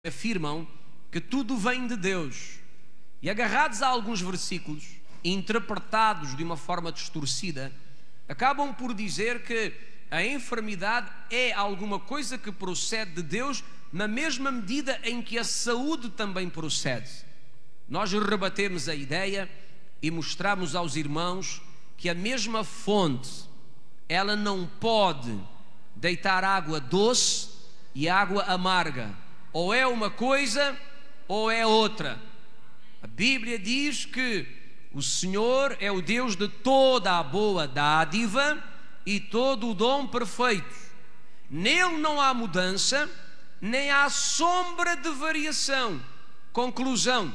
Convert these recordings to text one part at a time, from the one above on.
afirmam que tudo vem de Deus e, agarrados a alguns versículos interpretados de uma forma distorcida, acabam por dizer que a enfermidade é alguma coisa que procede de Deus, na mesma medida em que a saúde também procede. Nós rebatemos a ideia e mostramos aos irmãos que a mesma fonte, ela não pode deitar água doce e água amarga. Ou é uma coisa ou é outra. A Bíblia diz que o Senhor é o Deus de toda a boa dádiva e todo o dom perfeito. Nele não há mudança, nem há sombra de variação. Conclusão: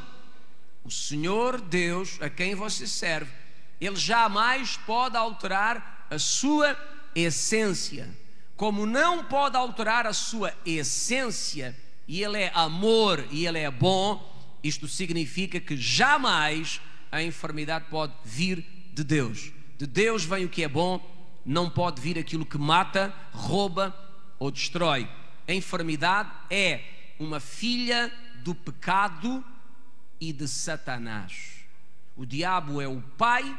o Senhor Deus, a quem você serve, Ele jamais pode alterar a sua essência. Como não pode alterar a sua essência, e Ele é amor e Ele é bom, isto significa que jamais a enfermidade pode vir de Deus. De Deus vem o que é bom, não pode vir aquilo que mata, rouba ou destrói. A enfermidade é uma filha do pecado e de Satanás. O diabo é o pai,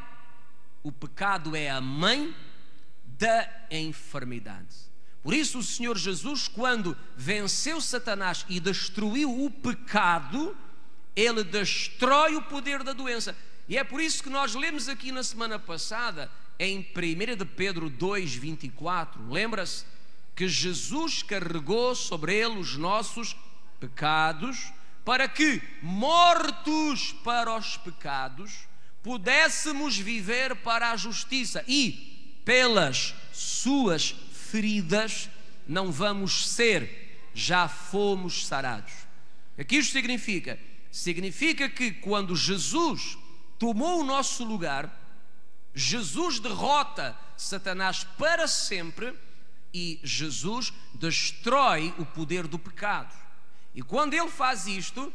o pecado é a mãe da enfermidade. Por isso o Senhor Jesus, quando venceu Satanás e destruiu o pecado, Ele destrói o poder da doença. E é por isso que nós lemos aqui na semana passada, em 1 de Pedro 2,24, lembra-se que Jesus carregou sobre Ele os nossos pecados, para que, mortos para os pecados, pudéssemos viver para a justiça, e pelas suas feridas não vamos ser, já fomos sarados. O que isto significa? Significa que quando Jesus tomou o nosso lugar, Jesus derrota Satanás para sempre e Jesus destrói o poder do pecado. E quando Ele faz isto,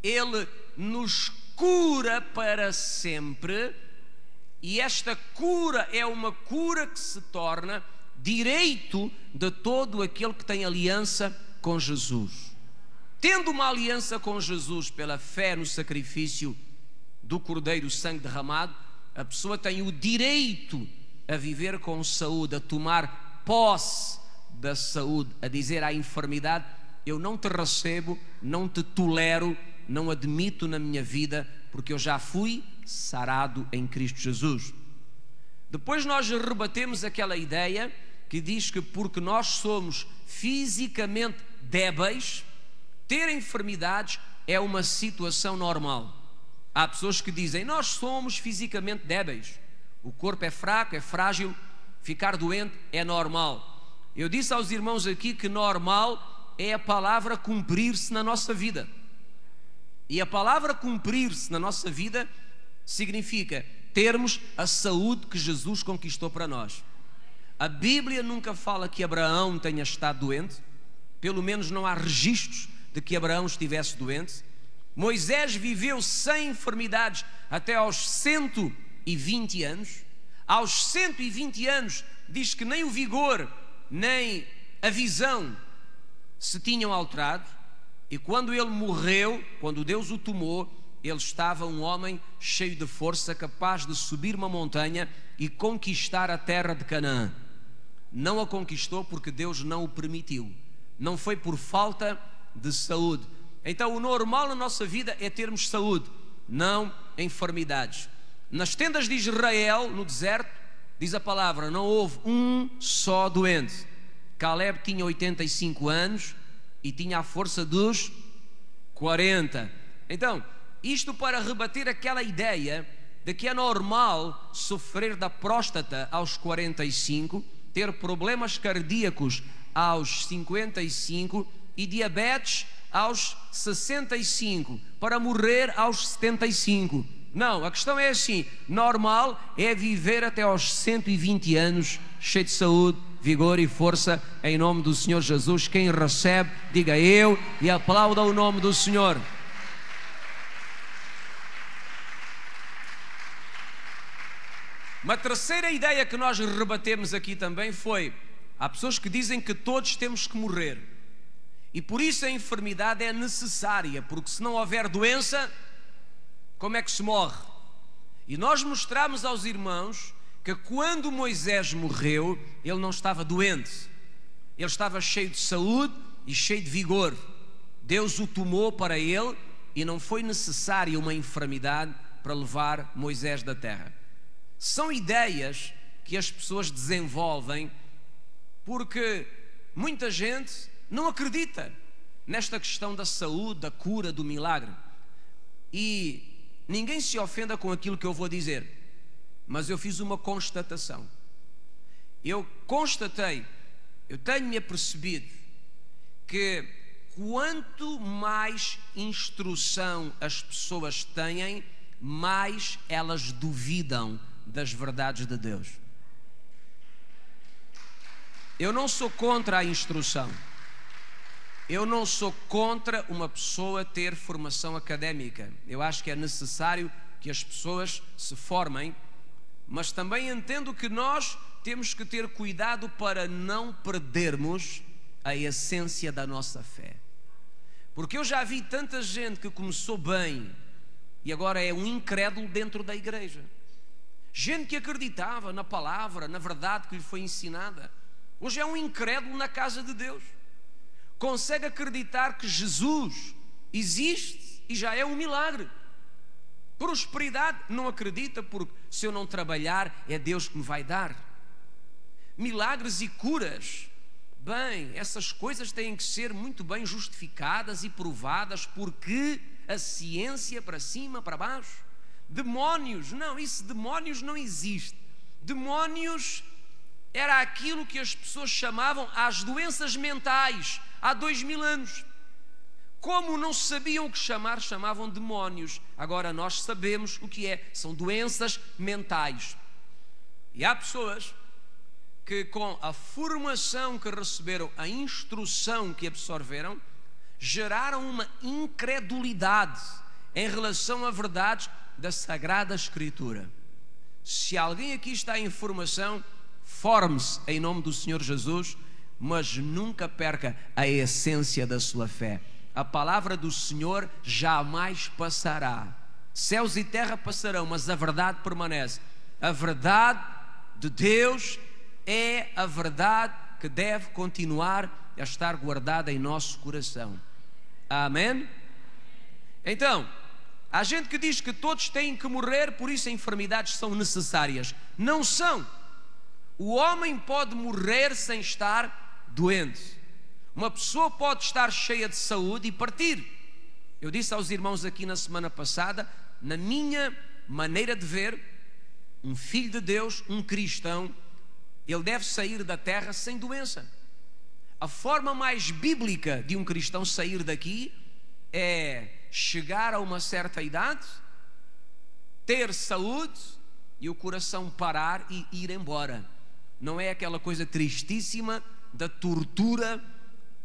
Ele nos cura para sempre, e esta cura é uma cura que se torna direito de todo aquele que tem aliança com Jesus. Tendo uma aliança com Jesus pela fé no sacrifício do Cordeiro, sangue derramado, a pessoa tem o direito a viver com saúde, a tomar posse da saúde, a dizer à enfermidade: eu não te recebo, não te tolero, não admito na minha vida, porque eu já fui sarado em Cristo Jesus. Depois nós rebatemos aquela ideia que diz que porque nós somos fisicamente débeis, ter enfermidades é uma situação normal. Há pessoas que dizem: nós somos fisicamente débeis, o corpo é fraco, é frágil, ficar doente é normal. Eu disse aos irmãos aqui que normal é a palavra cumprir-se na nossa vida. E a palavra cumprir-se na nossa vida significa termos a saúde que Jesus conquistou para nós. A Bíblia nunca fala que Abraão tenha estado doente, pelo menos não há registros de que Abraão estivesse doente. Moisés viveu sem enfermidades até aos 120 anos. Aos 120 anos diz que nem o vigor nem a visão se tinham alterado. E quando ele morreu, quando Deus o tomou, ele estava um homem cheio de força, capaz de subir uma montanha e conquistar a terra de Canaã. Não a conquistou porque Deus não o permitiu. Não foi por falta de saúde. Então o normal na nossa vida é termos saúde, não enfermidades. Nas tendas de Israel, no deserto, diz a palavra, não houve um só doente. Caleb tinha 85 anos e tinha a força dos 40. Então, isto para rebater aquela ideia de que é normal sofrer da próstata aos 45, ter problemas cardíacos aos 55 e diabetes aos 65, para morrer aos 75. Não, a questão é assim: normal é viver até aos 120 anos, cheio de saúde, vigor e força, em nome do Senhor Jesus. Quem recebe, diga eu e aplauda o nome do Senhor. Uma terceira ideia que nós rebatemos aqui também foi: há pessoas que dizem que todos temos que morrer. E por isso a enfermidade é necessária, porque se não houver doença, como é que se morre? E nós mostramos aos irmãos que quando Moisés morreu, ele não estava doente, ele estava cheio de saúde e cheio de vigor. Deus o tomou para ele e não foi necessária uma enfermidade para levar Moisés da terra. São ideias que as pessoas desenvolvem porque muita gente não acredita nesta questão da saúde, da cura, do milagre. E ninguém se ofenda com aquilo que eu vou dizer, mas eu fiz uma constatação. Eu constatei, eu tenho-me apercebido que quanto mais instrução as pessoas têm, mais elas duvidam das verdades de Deus. Eu não sou contra a instrução. Eu não sou contra uma pessoa ter formação académica. Eu acho que é necessário que as pessoas se formem, mas também entendo que nós temos que ter cuidado para não perdermos a essência da nossa fé. Porque eu já vi tanta gente que começou bem e agora é um incrédulo dentro da igreja. Gente que acreditava na palavra, na verdade que lhe foi ensinada, hoje é um incrédulo na casa de Deus. Consegue acreditar que Jesus existe e já é um milagre. Prosperidade, não acredita, porque se eu não trabalhar é Deus que me vai dar. Milagres e curas, bem, essas coisas têm que ser muito bem justificadas e provadas, porque a ciência para cima, para baixo. Demónios, não, demónios não existe. Demónios era aquilo que as pessoas chamavam as doenças mentais há 2000 anos. Como não sabiam o que chamar, chamavam demónios. Agora nós sabemos o que é, são doenças mentais. E há pessoas que com a formação que receberam, a instrução que absorveram, geraram uma incredulidade em relação a verdades da Sagrada Escritura. Se alguém aqui está em formação, forme-se em nome do Senhor Jesus, mas nunca perca a essência da sua fé. A palavra do Senhor jamais passará. Céus e terra passarão, mas a verdade permanece. A verdade de Deus é a verdade que deve continuar a estar guardada em nosso coração. Amém? Então, há gente que diz que todos têm que morrer, por isso enfermidades são necessárias. Não são. O homem pode morrer sem estar doente. Uma pessoa pode estar cheia de saúde e partir. Eu disse aos irmãos aqui na semana passada, na minha maneira de ver, um filho de Deus, um cristão, ele deve sair da terra sem doença. A forma mais bíblica de um cristão sair daqui é chegar a uma certa idade, ter saúde e o coração parar e ir embora. Não é aquela coisa tristíssima da tortura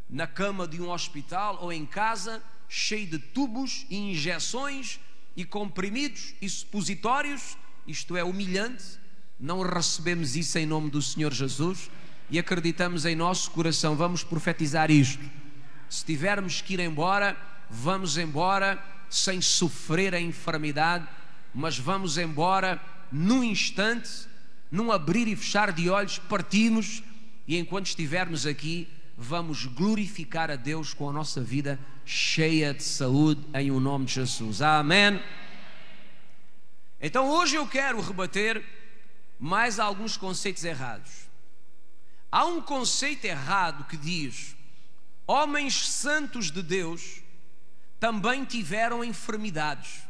na cama de um hospital ou em casa, cheio de tubos e injeções e comprimidos e supositórios. Isto é humilhante. Não recebemos isso em nome do Senhor Jesus e acreditamos em nosso coração. Vamos profetizar isto. Se tivermos que ir embora, vamos embora sem sofrer a enfermidade, mas vamos embora num instante, num abrir e fechar de olhos, partimos, e enquanto estivermos aqui, vamos glorificar a Deus com a nossa vida cheia de saúde em o nome de Jesus. Amém? Então hoje eu quero rebater mais alguns conceitos errados. Há um conceito errado que diz: homens santos de Deus também tiveram enfermidades.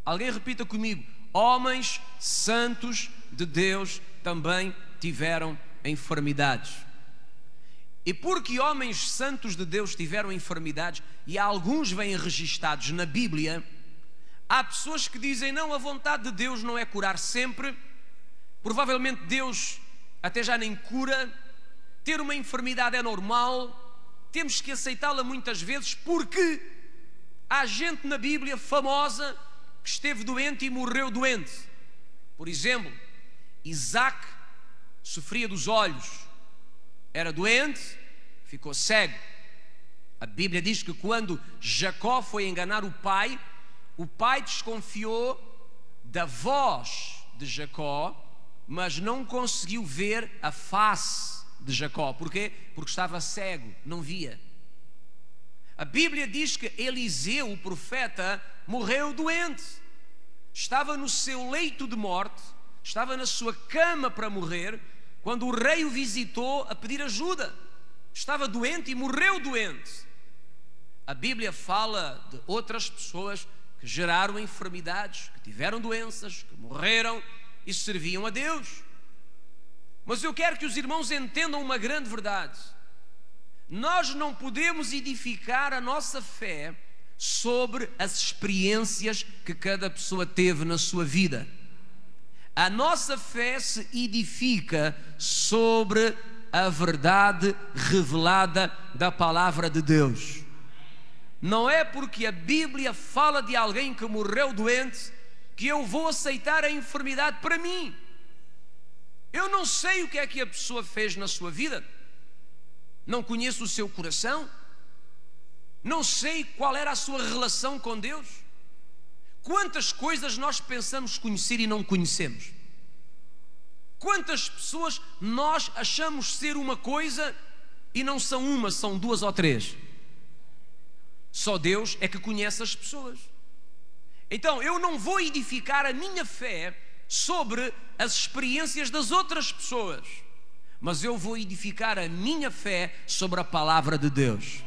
Alguém repita comigo: homens santos de Deus também tiveram enfermidades. E porque homens santos de Deus tiveram enfermidades, e alguns vêm registados na Bíblia, há pessoas que dizem: não, a vontade de Deus não é curar sempre, provavelmente Deus até já nem cura, ter uma enfermidade é normal, temos que aceitá-la muitas vezes, porque há gente na Bíblia famosa que esteve doente e morreu doente. Por exemplo, Isaac sofria dos olhos, era doente, ficou cego. A Bíblia diz que quando Jacó foi enganar o pai desconfiou da voz de Jacó, mas não conseguiu ver a face de Jacó. Porquê? Porque estava cego, não via. A Bíblia diz que Eliseu, o profeta, morreu doente. Estava no seu leito de morte, estava na sua cama para morrer, quando o rei o visitou a pedir ajuda. Estava doente e morreu doente. A Bíblia fala de outras pessoas que geraram enfermidades, que tiveram doenças, que morreram e serviam a Deus. Mas eu quero que os irmãos entendam uma grande verdade. Nós não podemos edificar a nossa fé sobre as experiências que cada pessoa teve na sua vida. A nossa fé se edifica sobre a verdade revelada da palavra de Deus. Não é porque a Bíblia fala de alguém que morreu doente que eu vou aceitar a enfermidade para mim. Eu não sei o que é que a pessoa fez na sua vida, não conheço o seu coração, não sei qual era a sua relação com Deus. Quantas coisas nós pensamos conhecer e não conhecemos? Quantas pessoas nós achamos ser uma coisa e não são uma, são duas ou três? Só Deus é que conhece as pessoas. Então eu não vou edificar a minha fé sobre as experiências das outras pessoas, mas eu vou edificar a minha fé sobre a palavra de Deus.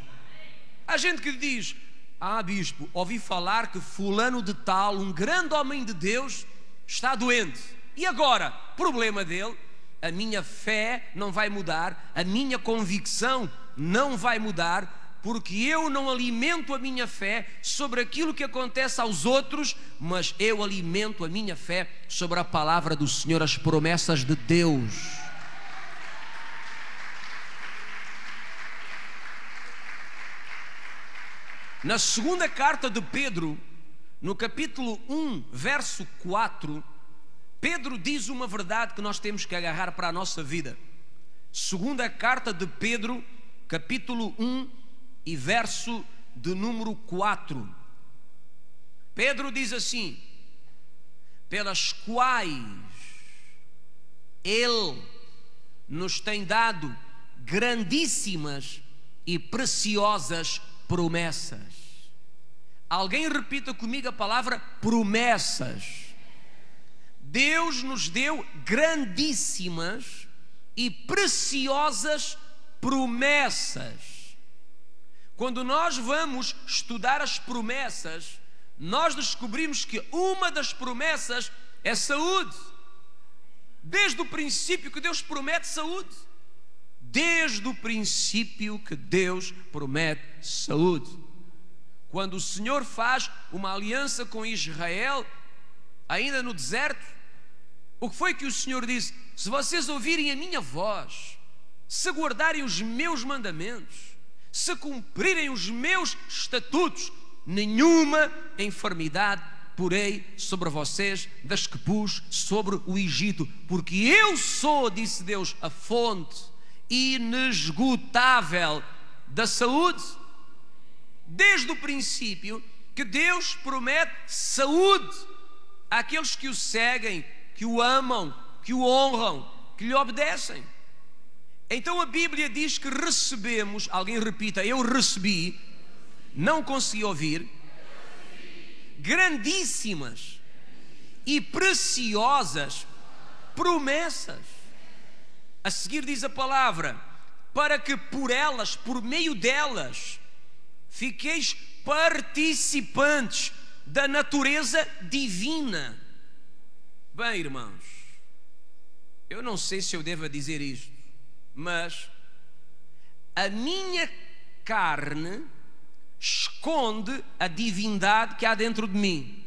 Há gente que diz: ah, bispo, ouvi falar que fulano de tal, um grande homem de Deus, está doente. E agora? Problema dele. A minha fé não vai mudar, a minha convicção não vai mudar, porque eu não alimento a minha fé sobre aquilo que acontece aos outros, mas eu alimento a minha fé sobre a palavra do Senhor, as promessas de Deus. Na segunda carta de Pedro, no capítulo 1, verso 4, Pedro diz uma verdade que nós temos que agarrar para a nossa vida. Segunda carta de Pedro, capítulo 1 e verso de número 4. Pedro diz assim: pelas quais Ele nos tem dado grandíssimas e preciosas promessas. Alguém repita comigo a palavra promessas. Deus nos deu grandíssimas e preciosas promessas. Quando nós vamos estudar as promessas, nós descobrimos que uma das promessas é saúde. Desde o princípio que Deus promete saúde. Desde o princípio que Deus promete saúde. Quando o Senhor faz uma aliança com Israel, ainda no deserto, o que foi que o Senhor disse? Se vocês ouvirem a minha voz, se guardarem os meus mandamentos, se cumprirem os meus estatutos, nenhuma enfermidade porei sobre vocês das que pus sobre o Egito, porque eu sou, disse Deus, a fonte inesgotável da saúde. Desde o princípio que Deus promete saúde àqueles que o seguem, que o amam, que o honram, que lhe obedecem. Então a Bíblia diz que recebemos, alguém repita, eu recebi, não consegui ouvir, grandíssimas e preciosas promessas. A seguir diz a palavra: para que por elas, por meio delas, fiqueis participantes da natureza divina. Bem, irmãos, eu não sei se eu devo dizer isto, mas a minha carne esconde a divindade que há dentro de mim,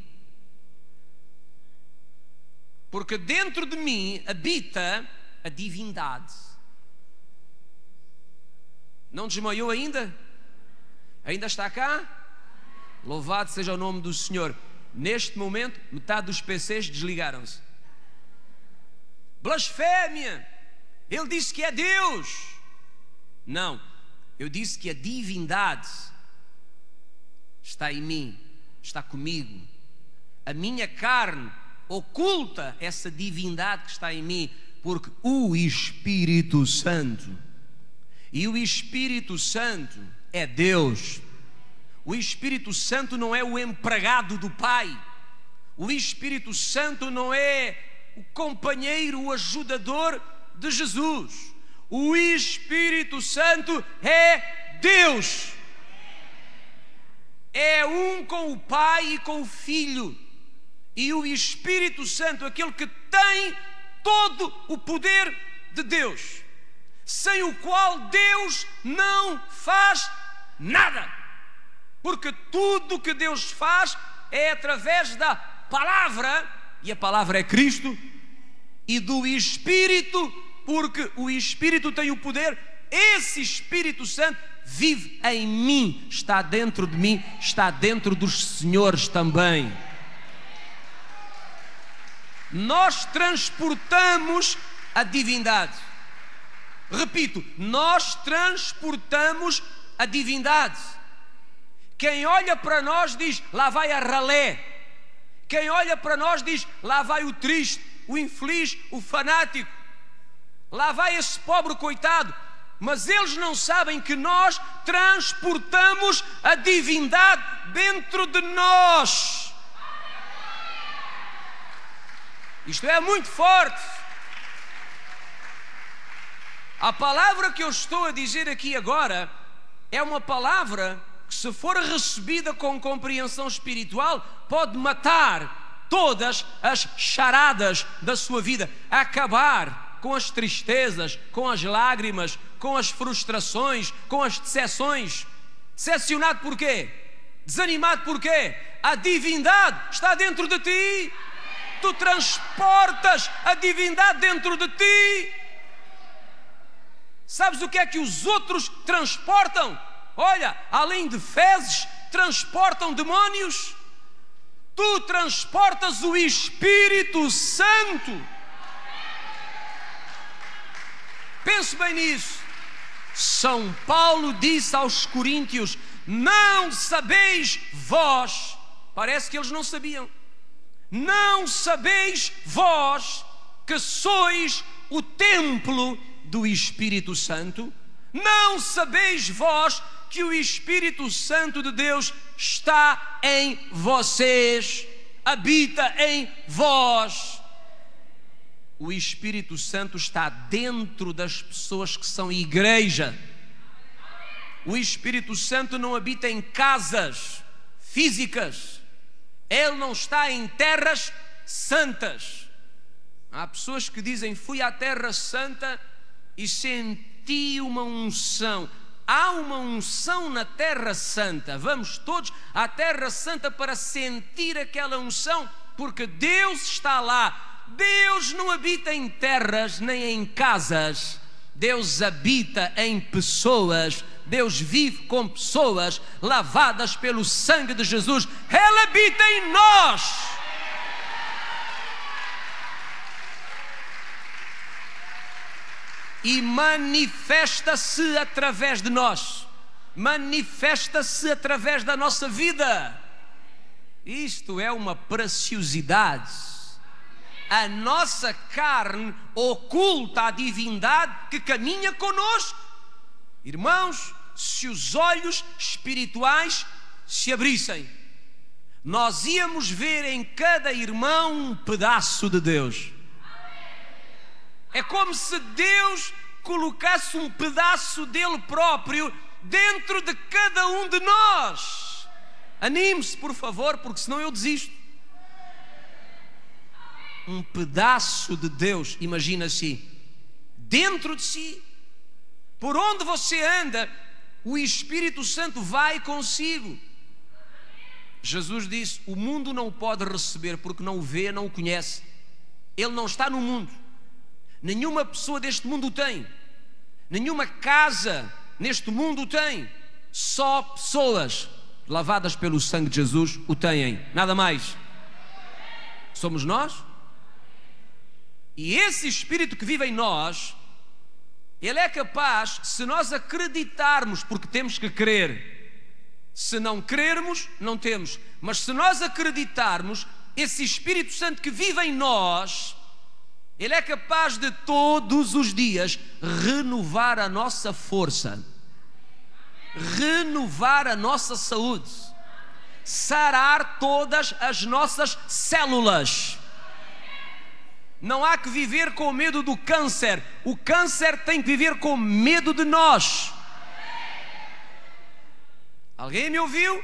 porque dentro de mim habita a divindade. Não desmaiou ainda? Ainda está cá? Louvado seja o nome do Senhor. Neste momento, metade dos PCs desligaram-se. Blasfémia! Ele disse que é Deus. Não, Eu disse que a divindade está em mim, está comigo. A minha carne oculta essa divindade que está em mim, porque o Espírito Santo, e o Espírito Santo é Deus. O Espírito Santo não é o empregado do Pai. O Espírito Santo não é o companheiro, o ajudador de Jesus. O Espírito Santo é Deus. É um com o Pai e com o Filho. E o Espírito Santo, aquele que tem todo o poder de Deus, sem o qual Deus não faz nada. Porque tudo o que Deus faz é através da palavra, e a palavra é Cristo, e do Espírito, porque o Espírito tem o poder. Esse Espírito Santo vive em mim, está dentro de mim, está dentro dos senhores também. Nós transportamos a divindade. Repito, nós transportamos a divindade. Quem olha para nós diz, lá vai a ralé. Quem olha para nós diz, lá vai o triste, o infeliz, o fanático. Lá vai esse pobre coitado. Mas eles não sabem que nós transportamos a divindade dentro de nós. Isto é muito forte. A palavra que eu estou a dizer aqui agora é uma palavra que, se for recebida com compreensão espiritual, pode matar todas as charadas da sua vida, acabar com as tristezas, com as lágrimas, com as frustrações, com as decepções. Decepcionado por quê? Desanimado por quê? A divindade está dentro de ti. Tu transportas a divindade dentro de ti. Sabes o que é que os outros transportam? Olha, além de fezes, transportam demónios. Tu transportas o Espírito Santo. Pense bem nisso. São Paulo disse aos coríntios: não sabeis vós. Parece que eles não sabiam. Não sabeis vós que sois o templo do Espírito Santo? Não sabeis vós que o Espírito Santo de Deus está em vocês, habita em vós? O Espírito Santo está dentro das pessoas que são igreja. O Espírito Santo não habita em casas físicas. Ele não está em terras santas. Há pessoas que dizem: fui à terra santa e senti uma unção. Há uma unção na terra santa. Vamos todos à terra santa para sentir aquela unção, porque Deus está lá. Deus não habita em terras nem em casas. Deus habita em pessoas. Deus vive com pessoas lavadas pelo sangue de Jesus. Ele habita em nós. E manifesta-se através de nós. Manifesta-se através da nossa vida. Isto é uma preciosidade. A nossa carne oculta a divindade que caminha conosco. Irmãos, se os olhos espirituais se abrissem, nós íamos ver em cada irmão um pedaço de Deus. É como se Deus colocasse um pedaço dele próprio dentro de cada um de nós. Anime-se, por favor, porque senão eu desisto. Um pedaço de Deus, imagina-se, dentro de si. Por onde você anda, o Espírito Santo vai consigo. Jesus disse: o mundo não o pode receber porque não o vê, não o conhece. Ele não está no mundo. Nenhuma pessoa deste mundo o tem. Nenhuma casa neste mundo o tem. Só pessoas lavadas pelo sangue de Jesus o têm. Nada mais. Somos nós. E esse Espírito que vive em nós Ele é capaz, se nós acreditarmos, porque temos que crer. Se não crermos, não temos. Mas se nós acreditarmos, esse Espírito Santo que vive em nós, Ele é capaz de todos os dias renovar a nossa força, renovar a nossa saúde, sarar todas as nossas células. Não há que viver com medo do câncer. O câncer tem que viver com medo de nós. Alguém me ouviu?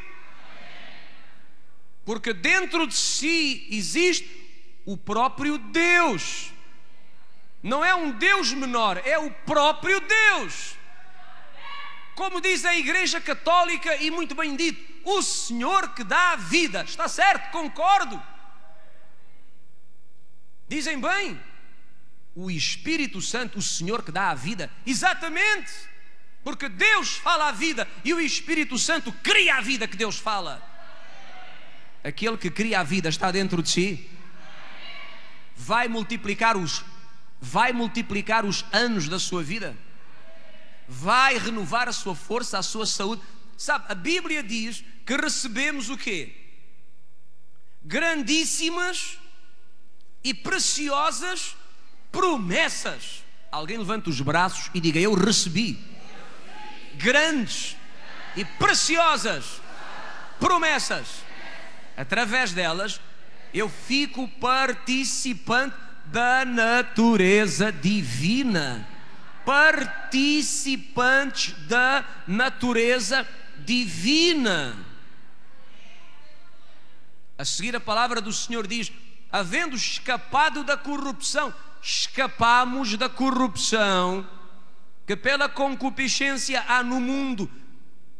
Porque dentro de si existe o próprio Deus. Não é um Deus menor, é o próprio Deus. Como diz a Igreja Católica, e muito bem dito, o Senhor que dá a vida. Está certo? Concordo. Dizem bem, o Espírito Santo, o Senhor que dá a vida. Exatamente, porque Deus fala a vida e o Espírito Santo cria a vida que Deus fala. Aquele que cria a vida está dentro de si. Vai multiplicar os anos da sua vida. Vai renovar a sua força, a sua saúde. Sabe, a Bíblia diz que recebemos o quê? Grandíssimas e preciosas promessas. Alguém levanta os braços e diga: eu recebi grandes e preciosas promessas. Através delas eu fico participante da natureza divina. Participantes da natureza divina. A seguir a palavra do Senhor diz: havendo escapado da corrupção, escapamos da corrupção que pela concupiscência há no mundo.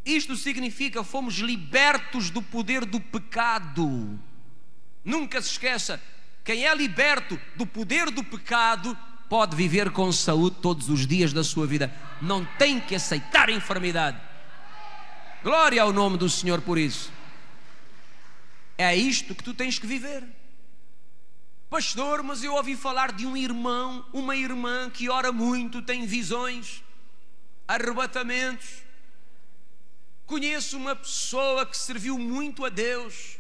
Isto significa, fomos libertos do poder do pecado. Nunca se esqueça, quem é liberto do poder do pecado pode viver com saúde todos os dias da sua vida. Não tem que aceitar a enfermidade. Glória ao nome do Senhor por isso. É isto que tu tens que viver. Pastor, mas eu ouvi falar de um irmão, uma irmã que ora muito, tem visões, arrebatamentos. Conheço uma pessoa que serviu muito a Deus.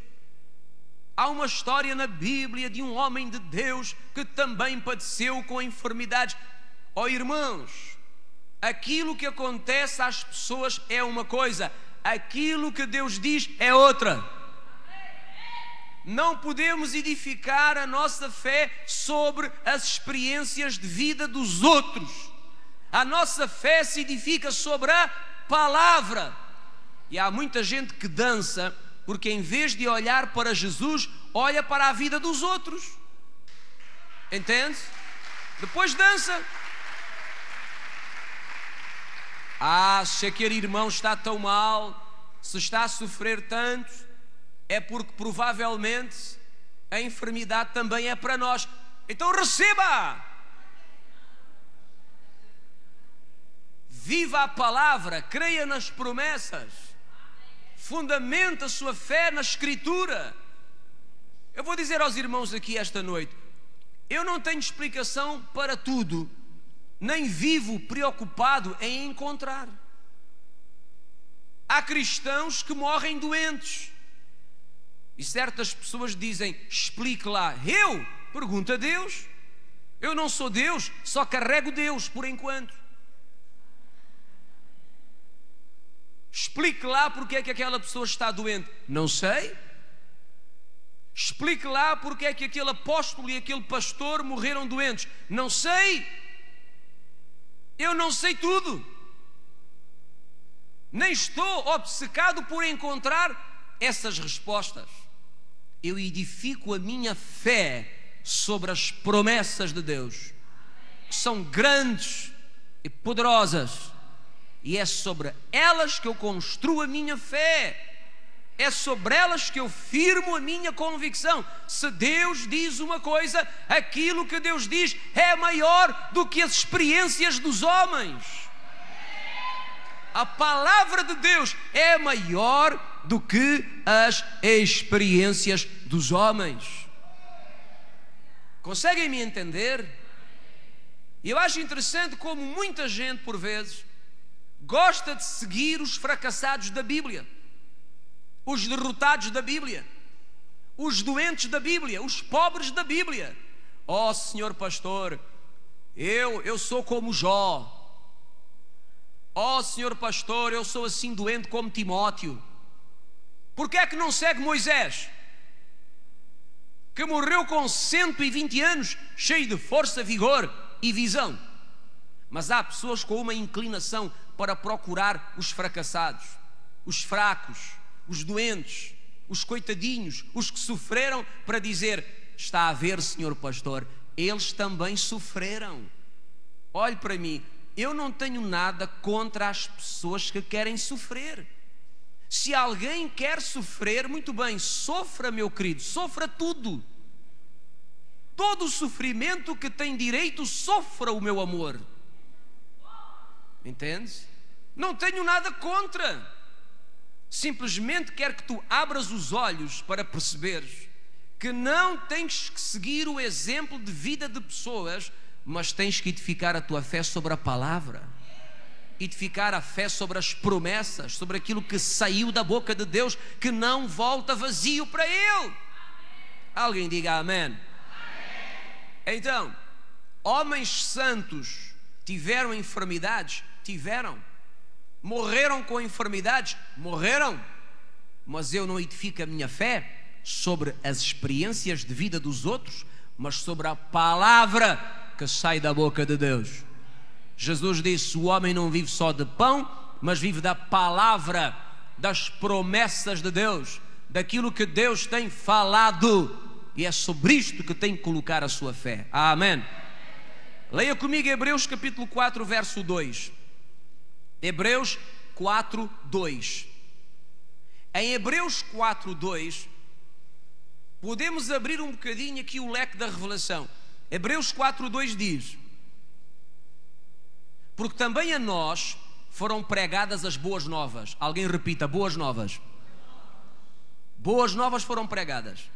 Há uma história na Bíblia de um homem de Deus que também padeceu com enfermidades. Oh irmãos, aquilo que acontece às pessoas é uma coisa, aquilo que Deus diz é outra. Não podemos edificar a nossa fé sobre as experiências de vida dos outros. A nossa fé se edifica sobre a palavra. E há muita gente que dança porque em vez de olhar para Jesus, olha para a vida dos outros. Entende? Depois dança. Se aquele irmão está tão mal, se está a sofrer tanto, é porque provavelmente a enfermidade também é para nós. Então receba! Viva a palavra, creia nas promessas, fundamenta a sua fé na Escritura. Eu vou dizer aos irmãos aqui esta noite, eu não tenho explicação para tudo, nem vivo preocupado em encontrar. Há cristãos que morrem doentes e certas pessoas dizem: explique lá. Eu? Pergunta a Deus. Eu não sou Deus, só carrego Deus por enquanto. Explique lá porque é que aquela pessoa está doente. Não sei. Explique lá porque é que aquele apóstolo e aquele pastor morreram doentes. Não sei. Eu não sei tudo. Nem estou obcecado por encontrar essas respostas. Eu edifico a minha fé sobre as promessas de Deus, que são grandes e poderosas. E é sobre elas que eu construo a minha fé. É sobre elas que eu firmo a minha convicção. Se Deus diz uma coisa, aquilo que Deus diz é maior do que as experiências dos homens. A palavra de Deus é maior do que as experiências dos homens. Conseguem me entender? E eu acho interessante como muita gente, por vezes, gosta de seguir os fracassados da Bíblia, os derrotados da Bíblia, os doentes da Bíblia, os pobres da Bíblia. Oh, senhor pastor, eu sou como Jó. Oh, senhor pastor, eu sou assim doente como Timóteo. Por que é que não segue Moisés, que morreu com 120 anos, cheio de força, vigor e visão? Mas há pessoas com uma inclinação para procurar os fracassados, os fracos, os doentes, os coitadinhos, os que sofreram, para dizer: está a ver, senhor pastor, eles também sofreram. Olhe para mim, eu não tenho nada contra as pessoas que querem sofrer. Se alguém quer sofrer, muito bem, sofra, meu querido, sofra tudo. Todo o sofrimento que tem direito, sofra, o meu amor. Entendes? Não tenho nada contra. Simplesmente quero que tu abras os olhos para perceberes que não tens que seguir o exemplo de vida de pessoas, mas tens que edificar a tua fé sobre a palavra, edificar a fé sobre as promessas, sobre aquilo que saiu da boca de Deus, que não volta vazio para Ele. Alguém diga amém. Então, homens santos tiveram enfermidades? Tiveram. Morreram com enfermidades? Morreram. Mas eu não edifico a minha fé sobre as experiências de vida dos outros, mas sobre a palavra que sai da boca de Deus. Jesus disse: o homem não vive só de pão, mas vive da palavra, das promessas de Deus, daquilo que Deus tem falado. E é sobre isto que tem que colocar a sua fé. Amém. Leia comigo Hebreus capítulo 4, verso 2. Hebreus 4, 2. Em Hebreus 4, 2, podemos abrir um bocadinho aqui o leque da revelação. Hebreus 4, 2 diz: porque também a nós foram pregadas as boas novas. Alguém repita: boas novas. Boas novas foram pregadas.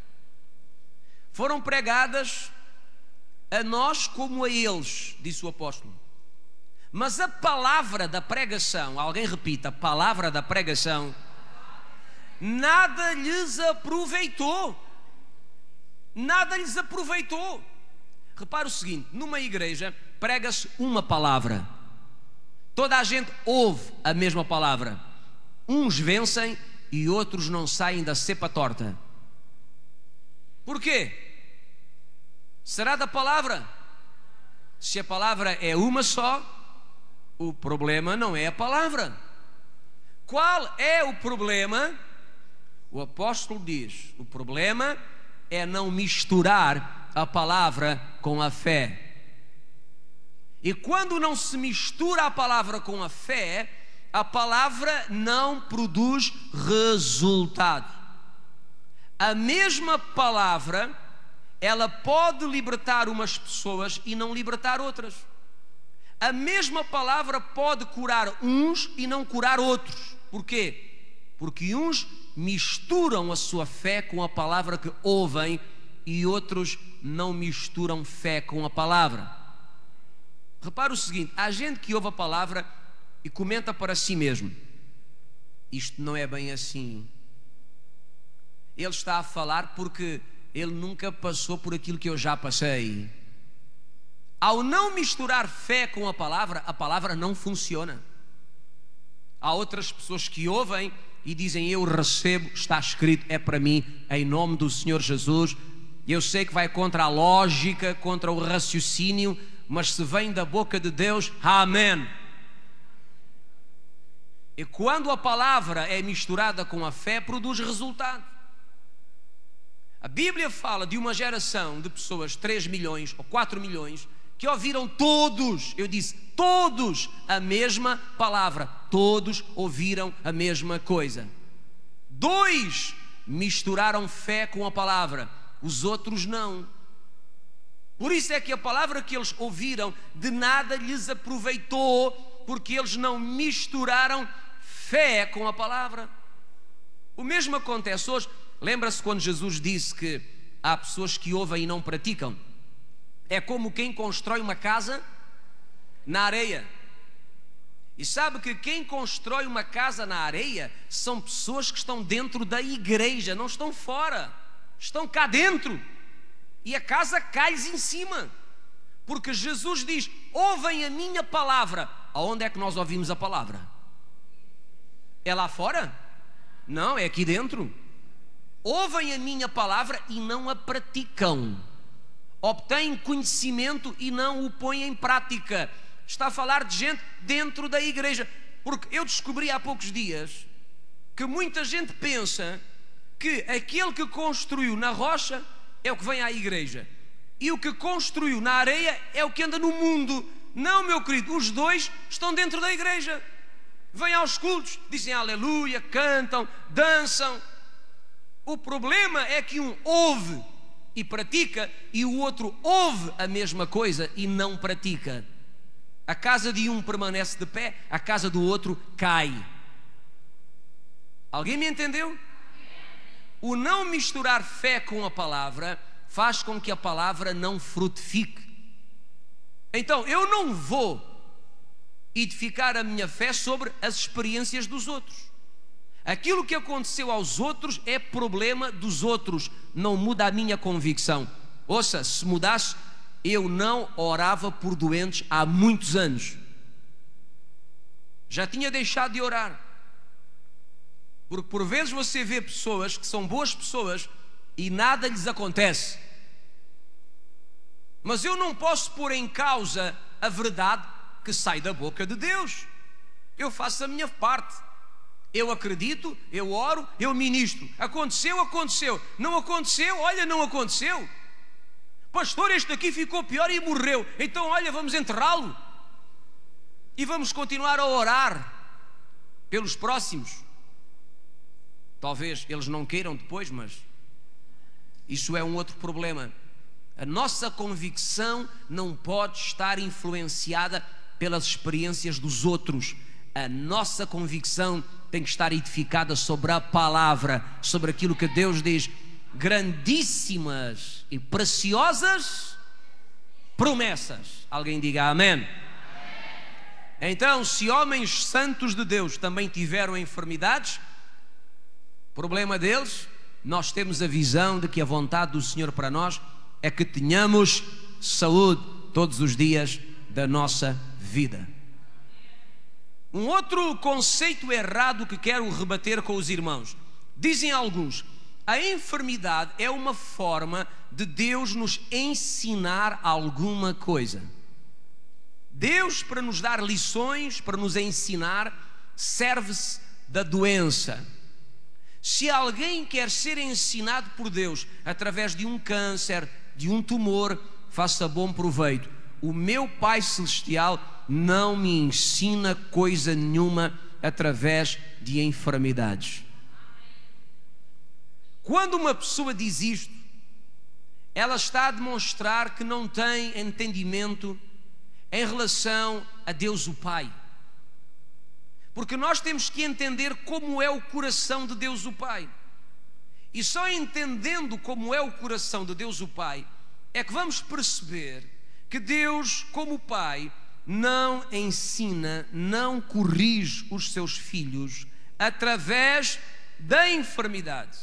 Foram pregadas a nós como a eles, disse o apóstolo. Mas a palavra da pregação, alguém repita: a palavra da pregação, nada lhes aproveitou. Nada lhes aproveitou. Repara o seguinte: numa igreja prega-se uma palavra, toda a gente ouve a mesma palavra, uns vencem e outros não saem da cepa torta. Porquê? Será da palavra? Se a palavra é uma só, o problema não é a palavra. Qual é o problema? O apóstolo diz: o problema é não misturar a palavra com a fé. E quando não se mistura a palavra com a fé, a palavra não produz resultado. A mesma palavra, ela pode libertar umas pessoas e não libertar outras. A mesma palavra pode curar uns e não curar outros. Porquê? Porque uns misturam a sua fé com a palavra que ouvem e outros não misturam fé com a palavra. Repara o seguinte: há gente que ouve a palavra e comenta para si mesmo: isto não é bem assim. Ele está a falar porque ele nunca passou por aquilo que eu já passei. Ao não misturar fé com a palavra não funciona. Há outras pessoas que ouvem e dizem: eu recebo, está escrito, é para mim, em nome do Senhor Jesus. Eu sei que vai contra a lógica, contra o raciocínio, mas se vem da boca de Deus, amém. E quando a palavra é misturada com a fé, produz resultado. A Bíblia fala de uma geração de pessoas, 3 milhões ou 4 milhões, que ouviram todos, eu disse todos, a mesma palavra. Todos ouviram a mesma coisa. 2 misturaram fé com a palavra, os outros não. Por isso é que a palavra que eles ouviram de nada lhes aproveitou, porque eles não misturaram fé com a palavra. O mesmo acontece hoje. Lembra-se quando Jesus disse que há pessoas que ouvem e não praticam? É como quem constrói uma casa na areia. E sabe que quem constrói uma casa na areia são pessoas que estão dentro da igreja, não estão fora, estão cá dentro. E a casa cai-lhes em cima. Porque Jesus diz: ouvem a minha palavra. Aonde é que nós ouvimos a palavra? É lá fora? Não, é aqui dentro. Ouvem a minha palavra e não a praticam. Obtêm conhecimento e não o põem em prática. Está a falar de gente dentro da igreja. Porque eu descobri há poucos dias que muita gente pensa que aquele que construiu na rocha é o que vem à igreja, e o que construiu na areia é o que anda no mundo. Não, meu querido, os dois estão dentro da igreja. Vêm aos cultos, dizem aleluia, cantam, dançam. O problema é que um ouve e pratica, e o outro ouve a mesma coisa e não pratica. A casa de um permanece de pé, a casa do outro cai. Alguém me entendeu? O não misturar fé com a palavra faz com que a palavra não frutifique. Então eu não vou edificar a minha fé sobre as experiências dos outros. Aquilo que aconteceu aos outros é problema dos outros, não muda a minha convicção. Ouça, se mudasse, eu não orava por doentes há muitos anos. Já tinha deixado de orar. Porque por vezes você vê pessoas que são boas pessoas e nada lhes acontece. Mas eu não posso pôr em causa a verdade que sai da boca de Deus. Eu faço a minha parte. Eu acredito, eu oro, eu ministro. Aconteceu, aconteceu. Não aconteceu, olha, não aconteceu. Pastor, este aqui ficou pior e morreu. Então, olha, vamos enterrá-lo. E vamos continuar a orar pelos próximos. Talvez eles não queiram depois, mas isso é um outro problema. A nossa convicção não pode estar influenciada pelas experiências dos outros. A nossa convicção tem que estar edificada sobre a palavra, sobre aquilo que Deus diz. Grandíssimas e preciosas promessas. Alguém diga amém. Então, se homens santos de Deus também tiveram enfermidades, problema deles. Nós temos a visão de que a vontade do Senhor para nós é que tenhamos saúde todos os dias da nossa vida. Um outro conceito errado que quero rebater com os irmãos. Dizem alguns: a enfermidade é uma forma de Deus nos ensinar alguma coisa. Deus, para nos dar lições, para nos ensinar, serve-se da doença. Se alguém quer ser ensinado por Deus através de um câncer, de um tumor, faça bom proveito. O meu Pai Celestial não me ensina coisa nenhuma através de enfermidades. Quando uma pessoa diz isto, ela está a demonstrar que não tem entendimento em relação a Deus o Pai. Porque nós temos que entender como é o coração de Deus o Pai. E só entendendo como é o coração de Deus o Pai é que vamos perceber que Deus, como Pai, não ensina, não corrige os seus filhos através da enfermidade.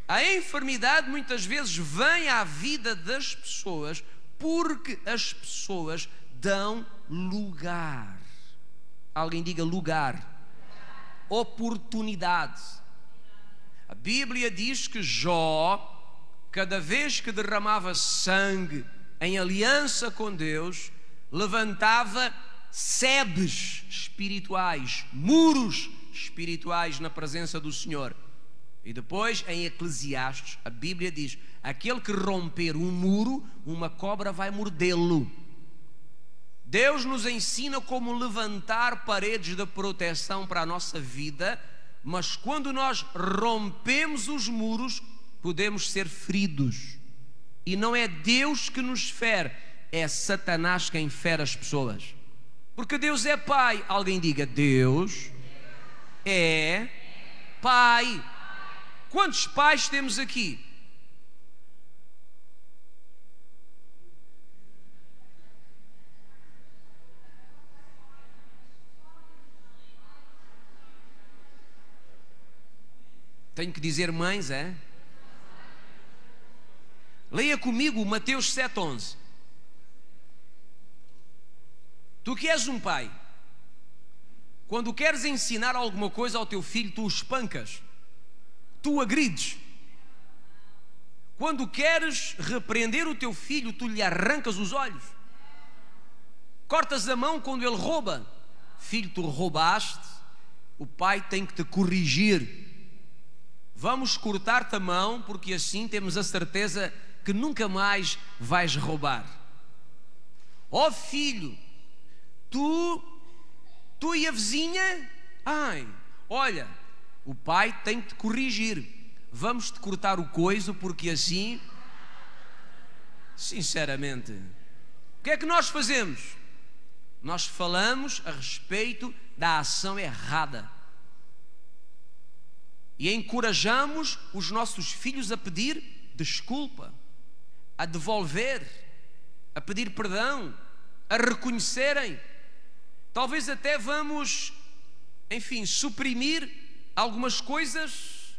A enfermidade muitas vezes vem à vida das pessoas porque as pessoas dão lugar. Alguém diga lugar. Oportunidade. A Bíblia diz que Jó, cada vez que derramava sangue em aliança com Deus, levantava sebes espirituais, muros espirituais na presença do Senhor. E depois em Eclesiastes a Bíblia diz: aquele que romper um muro, uma cobra vai mordê-lo. Deus nos ensina como levantar paredes de proteção para a nossa vida, mas quando nós rompemos os muros, podemos ser feridos. E não é Deus que nos fere, é Satanás quem fere as pessoas. Porque Deus é Pai. Alguém diga: Deus é Pai. Quantos pais temos aqui? Tenho que dizer mães, é? Leia comigo Mateus 7:11. Tu que és um pai, quando queres ensinar alguma coisa ao teu filho, tu o espancas, tu o agrides. Quando queres repreender o teu filho, tu lhe arrancas os olhos. Cortas a mão quando ele rouba. Filho, tu roubaste, o pai tem que te corrigir. Vamos cortar-te a mão, porque assim temos a certeza que nunca mais vais roubar. Ó filho, tu e a vizinha, olha, o pai tem que te corrigir. Vamos te cortar o coiso, porque assim, sinceramente, o que é que nós fazemos? Nós falamos a respeito da ação errada e encorajamos os nossos filhos a pedir desculpa, a devolver, a pedir perdão, a reconhecerem. Talvez até vamos, suprimir algumas coisas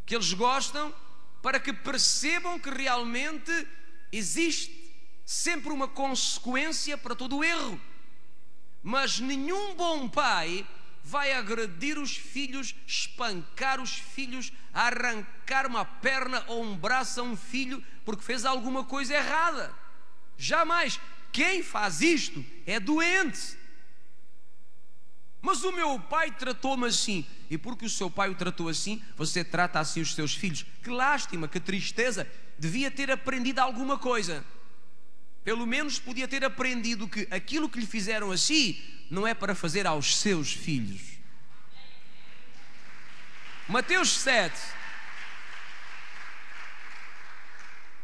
que eles gostam, para que percebam que realmente existe sempre uma consequência para todo o erro. Mas nenhum bom pai vai agredir os filhos, espancar os filhos, arrancar uma perna ou um braço a um filho porque fez alguma coisa errada. Jamais. Quem faz isto é doente. Mas o meu pai tratou-me assim. E porque o seu pai o tratou assim, você trata assim os seus filhos. Que lástima, que tristeza. Devia ter aprendido alguma coisa. Pelo menos podia ter aprendido que aquilo que lhe fizeram assim não é para fazer aos seus filhos. Mateus 7.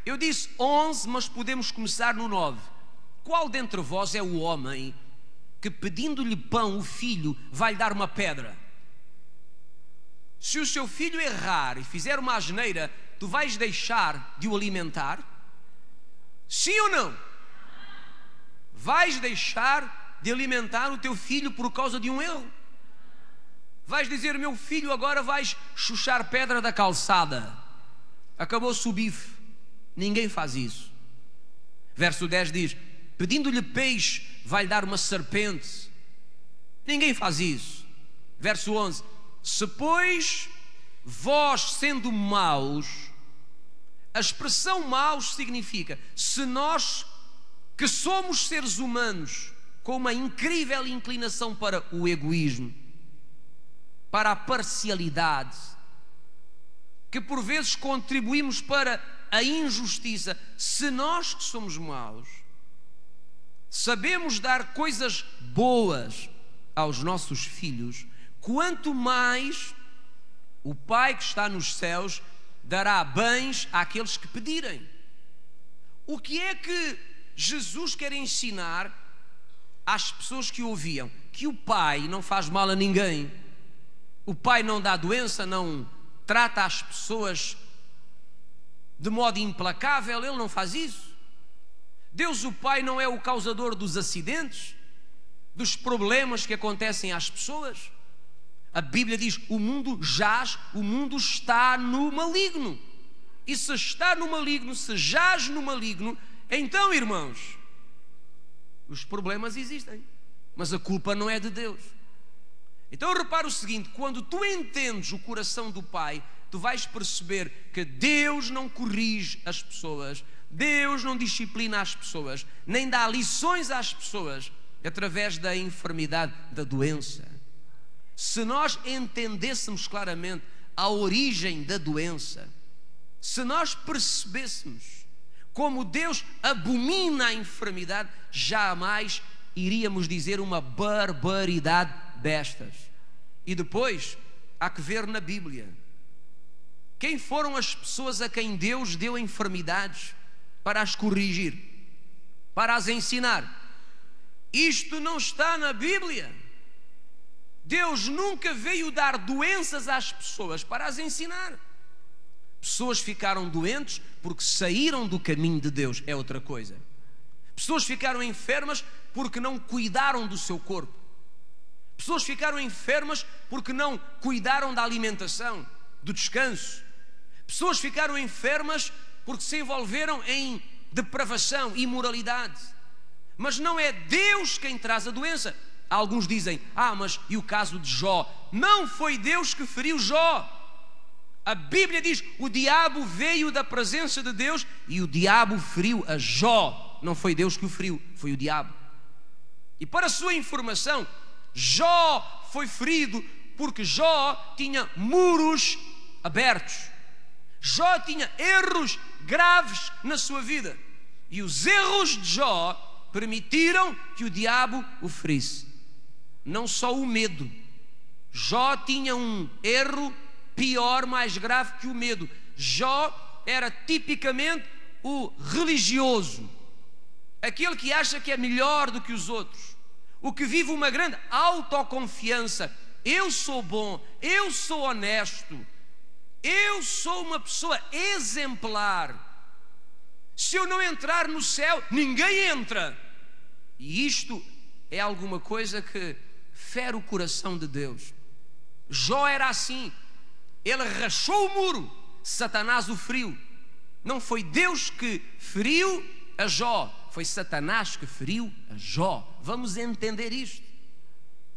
Eu disse 11, mas podemos começar no 9. Qual dentre vós é o homem que, pedindo-lhe pão, o filho vai-lhe dar uma pedra? Se o seu filho errar e fizer uma asneira, tu vais deixar de o alimentar? Sim ou não? Vais deixar de alimentar o teu filho por causa de um erro? Vais dizer, meu filho, agora vais chuchar pedra da calçada, acabou-se o bife. Ninguém faz isso. Verso 10 diz, pedindo-lhe peixe, vai-lhe dar uma serpente. Ninguém faz isso. Verso 11, se pois vós sendo maus, a expressão maus significa, se nós que somos seres humanos com uma incrível inclinação para o egoísmo, para a parcialidade, que por vezes contribuímos para a injustiça, se nós que somos maus sabemos dar coisas boas aos nossos filhos, quanto mais o Pai que está nos céus dará bens àqueles que pedirem. O que é que Jesus quer ensinar às pessoas que o ouviam? Que o Pai não faz mal a ninguém, o Pai não dá doença, não trata as pessoas de modo implacável, Ele não faz isso. Deus o Pai não é o causador dos acidentes, dos problemas que acontecem às pessoas. A Bíblia diz, o mundo jaz, o mundo está no maligno. E se está no maligno, se jaz no maligno, então, irmãos, os problemas existem, mas a culpa não é de Deus. Então repara o seguinte, quando tu entendes o coração do Pai, tu vais perceber que Deus não corrige as pessoas, Deus não disciplina as pessoas, nem dá lições às pessoas através da enfermidade, da doença. Se nós entendêssemos claramente a origem da doença, se nós percebêssemos como Deus abomina a enfermidade, jamais iríamos dizer uma barbaridade destas. E depois, há que ver na Bíblia quem foram as pessoas a quem Deus deu enfermidades para as corrigir, para as ensinar. Isto não está na Bíblia. Deus nunca veio dar doenças às pessoas para as ensinar. Pessoas ficaram doentes porque saíram do caminho de Deus, é outra coisa. Pessoas ficaram enfermas porque não cuidaram do seu corpo. Pessoas ficaram enfermas porque não cuidaram da alimentação. do descanso. Pessoas ficaram enfermas porque se envolveram em depravação, imoralidade. Mas não é Deus quem traz a doença. Alguns dizem, mas e o caso de Jó? Não foi Deus que feriu Jó. A Bíblia diz, o diabo veio da presença de Deus e o diabo feriu a Jó. Não foi Deus que o feriu, foi o diabo. E para a sua informação, Jó foi ferido porque Jó tinha muros abertos. Jó tinha erros graves na sua vida. E os erros de Jó permitiram que o diabo o ferisse. Não só o medo. Jó tinha um erro pior, mais grave que o medo. Jó era tipicamente o religioso, aquele que acha que é melhor do que os outros, o que vive uma grande autoconfiança. Eu sou bom, eu sou honesto, eu sou uma pessoa exemplar. Se eu não entrar no céu, ninguém entra. E isto é alguma coisa que fere o coração de Deus. Jó era assim. Ele rachou o muro, Satanás o feriu. Não foi Deus que feriu a Jó, foi Satanás que feriu a Jó. Vamos entender isto.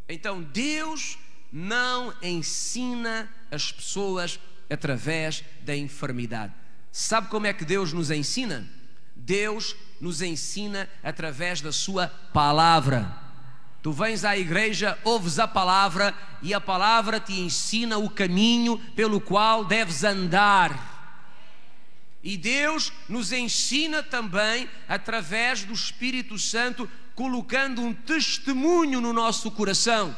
Então Deus não ensina as pessoas através da enfermidade. Sabe como é que Deus nos ensina? Deus nos ensina através da sua palavra. Tu vens à igreja, ouves a palavra e a palavra te ensina o caminho pelo qual deves andar. E Deus nos ensina também através do Espírito Santo, colocando um testemunho no nosso coração.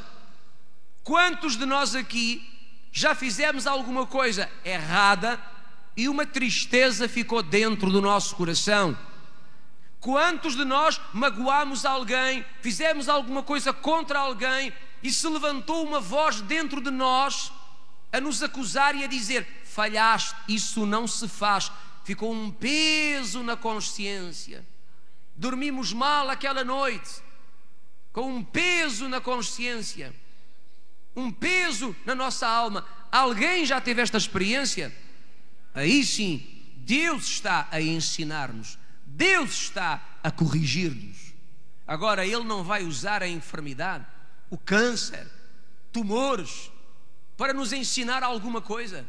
Quantos de nós aqui já fizemos alguma coisa errada e uma tristeza ficou dentro do nosso coração? Quantos de nós magoamos alguém, fizemos alguma coisa contra alguém e se levantou uma voz dentro de nós a nos acusar e a dizer: falhaste, isso não se faz. Ficou um peso na consciência. Dormimos mal aquela noite, com um peso na consciência, um peso na nossa alma. Alguém já teve esta experiência? Aí sim, Deus está a ensinar-nos. Deus está a corrigir-nos. Agora, Ele não vai usar a enfermidade, o câncer, tumores, para nos ensinar alguma coisa.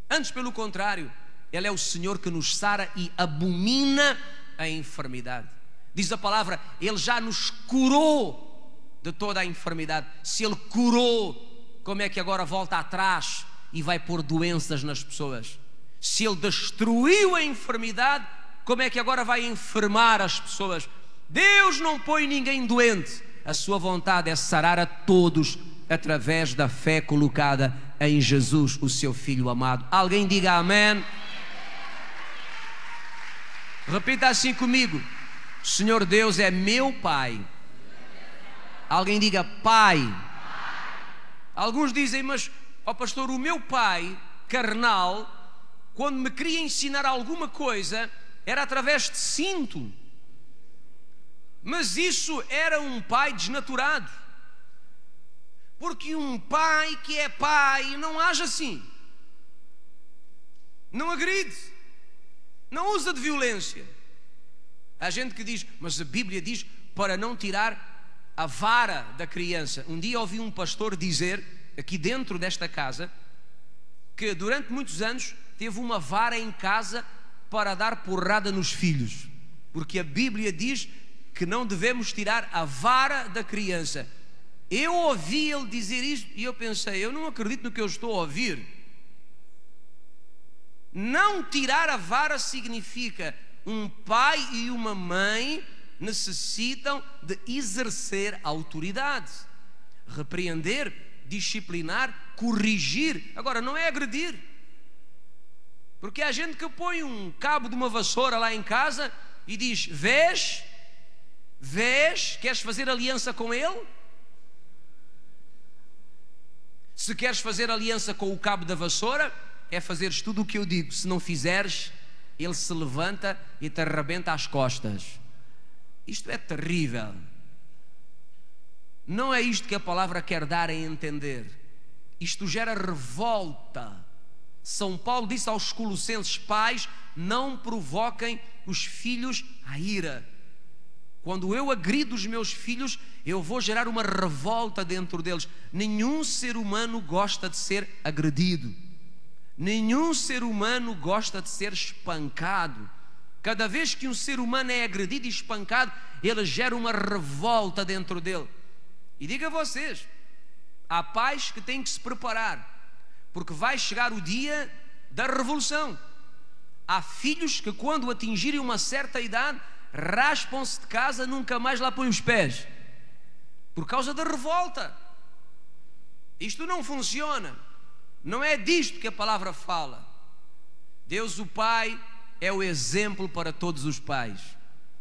Antes, pelo contrário, Ele é o Senhor que nos sara e abomina a enfermidade. Diz a palavra, Ele já nos curou de toda a enfermidade. Se Ele curou, como é que agora volta atrás e vai pôr doenças nas pessoas? Se Ele destruiu a enfermidade, como é que agora vai enfermar as pessoas? Deus não põe ninguém doente. A sua vontade é sarar a todos através da fé colocada em Jesus, o seu Filho amado. Alguém diga amém. Repita assim comigo: Senhor Deus é meu Pai. Alguém diga Pai. Alguns dizem, mas ó pastor, o meu pai carnal, quando me queria ensinar alguma coisa, era através de cinto. Mas isso era um pai desnaturado. Porque um pai que é pai não age assim. Não agride. Não usa de violência. Há gente que diz, mas a Bíblia diz para não tirar a vara da criança. Um dia ouvi um pastor dizer, aqui dentro desta casa, que durante muitos anos teve uma vara em casa para dar porrada nos filhos. Porque a Bíblia diz que não devemos tirar a vara da criança. Eu ouvi ele dizer isto e eu pensei, eu não acredito no que eu estou a ouvir. Não tirar a vara significa um pai e uma mãe necessitam de exercer autoridade, repreender, disciplinar, corrigir. Agora, não é agredir. Porque há gente que põe um cabo de uma vassoura lá em casa e diz, vês, queres fazer aliança com ele? Se queres fazer aliança com o cabo da vassoura, é fazeres tudo o que eu digo. Se não fizeres, ele se levanta e te arrebenta às costas. Isto é terrível. Não é isto que a palavra quer dar a entender. Isto gera revolta São Paulo disse aos Colossenses: pais, não provoquem os filhos à ira. Quando eu agrido os meus filhos, eu vou gerar uma revolta dentro deles. Nenhum ser humano gosta de ser agredido. Nenhum ser humano gosta de ser espancado. Cada vez que um ser humano é agredido e espancado, ele gera uma revolta dentro dele. E digo a vocês, há pais que têm que se preparar, porque vai chegar o dia da revolução. Há filhos que, quando atingirem uma certa idade, raspam-se de casa, nunca mais lá põem os pés, por causa da revolta. Isto não funciona. Não é disto que a palavra fala. Deus o Pai é o exemplo para todos os pais.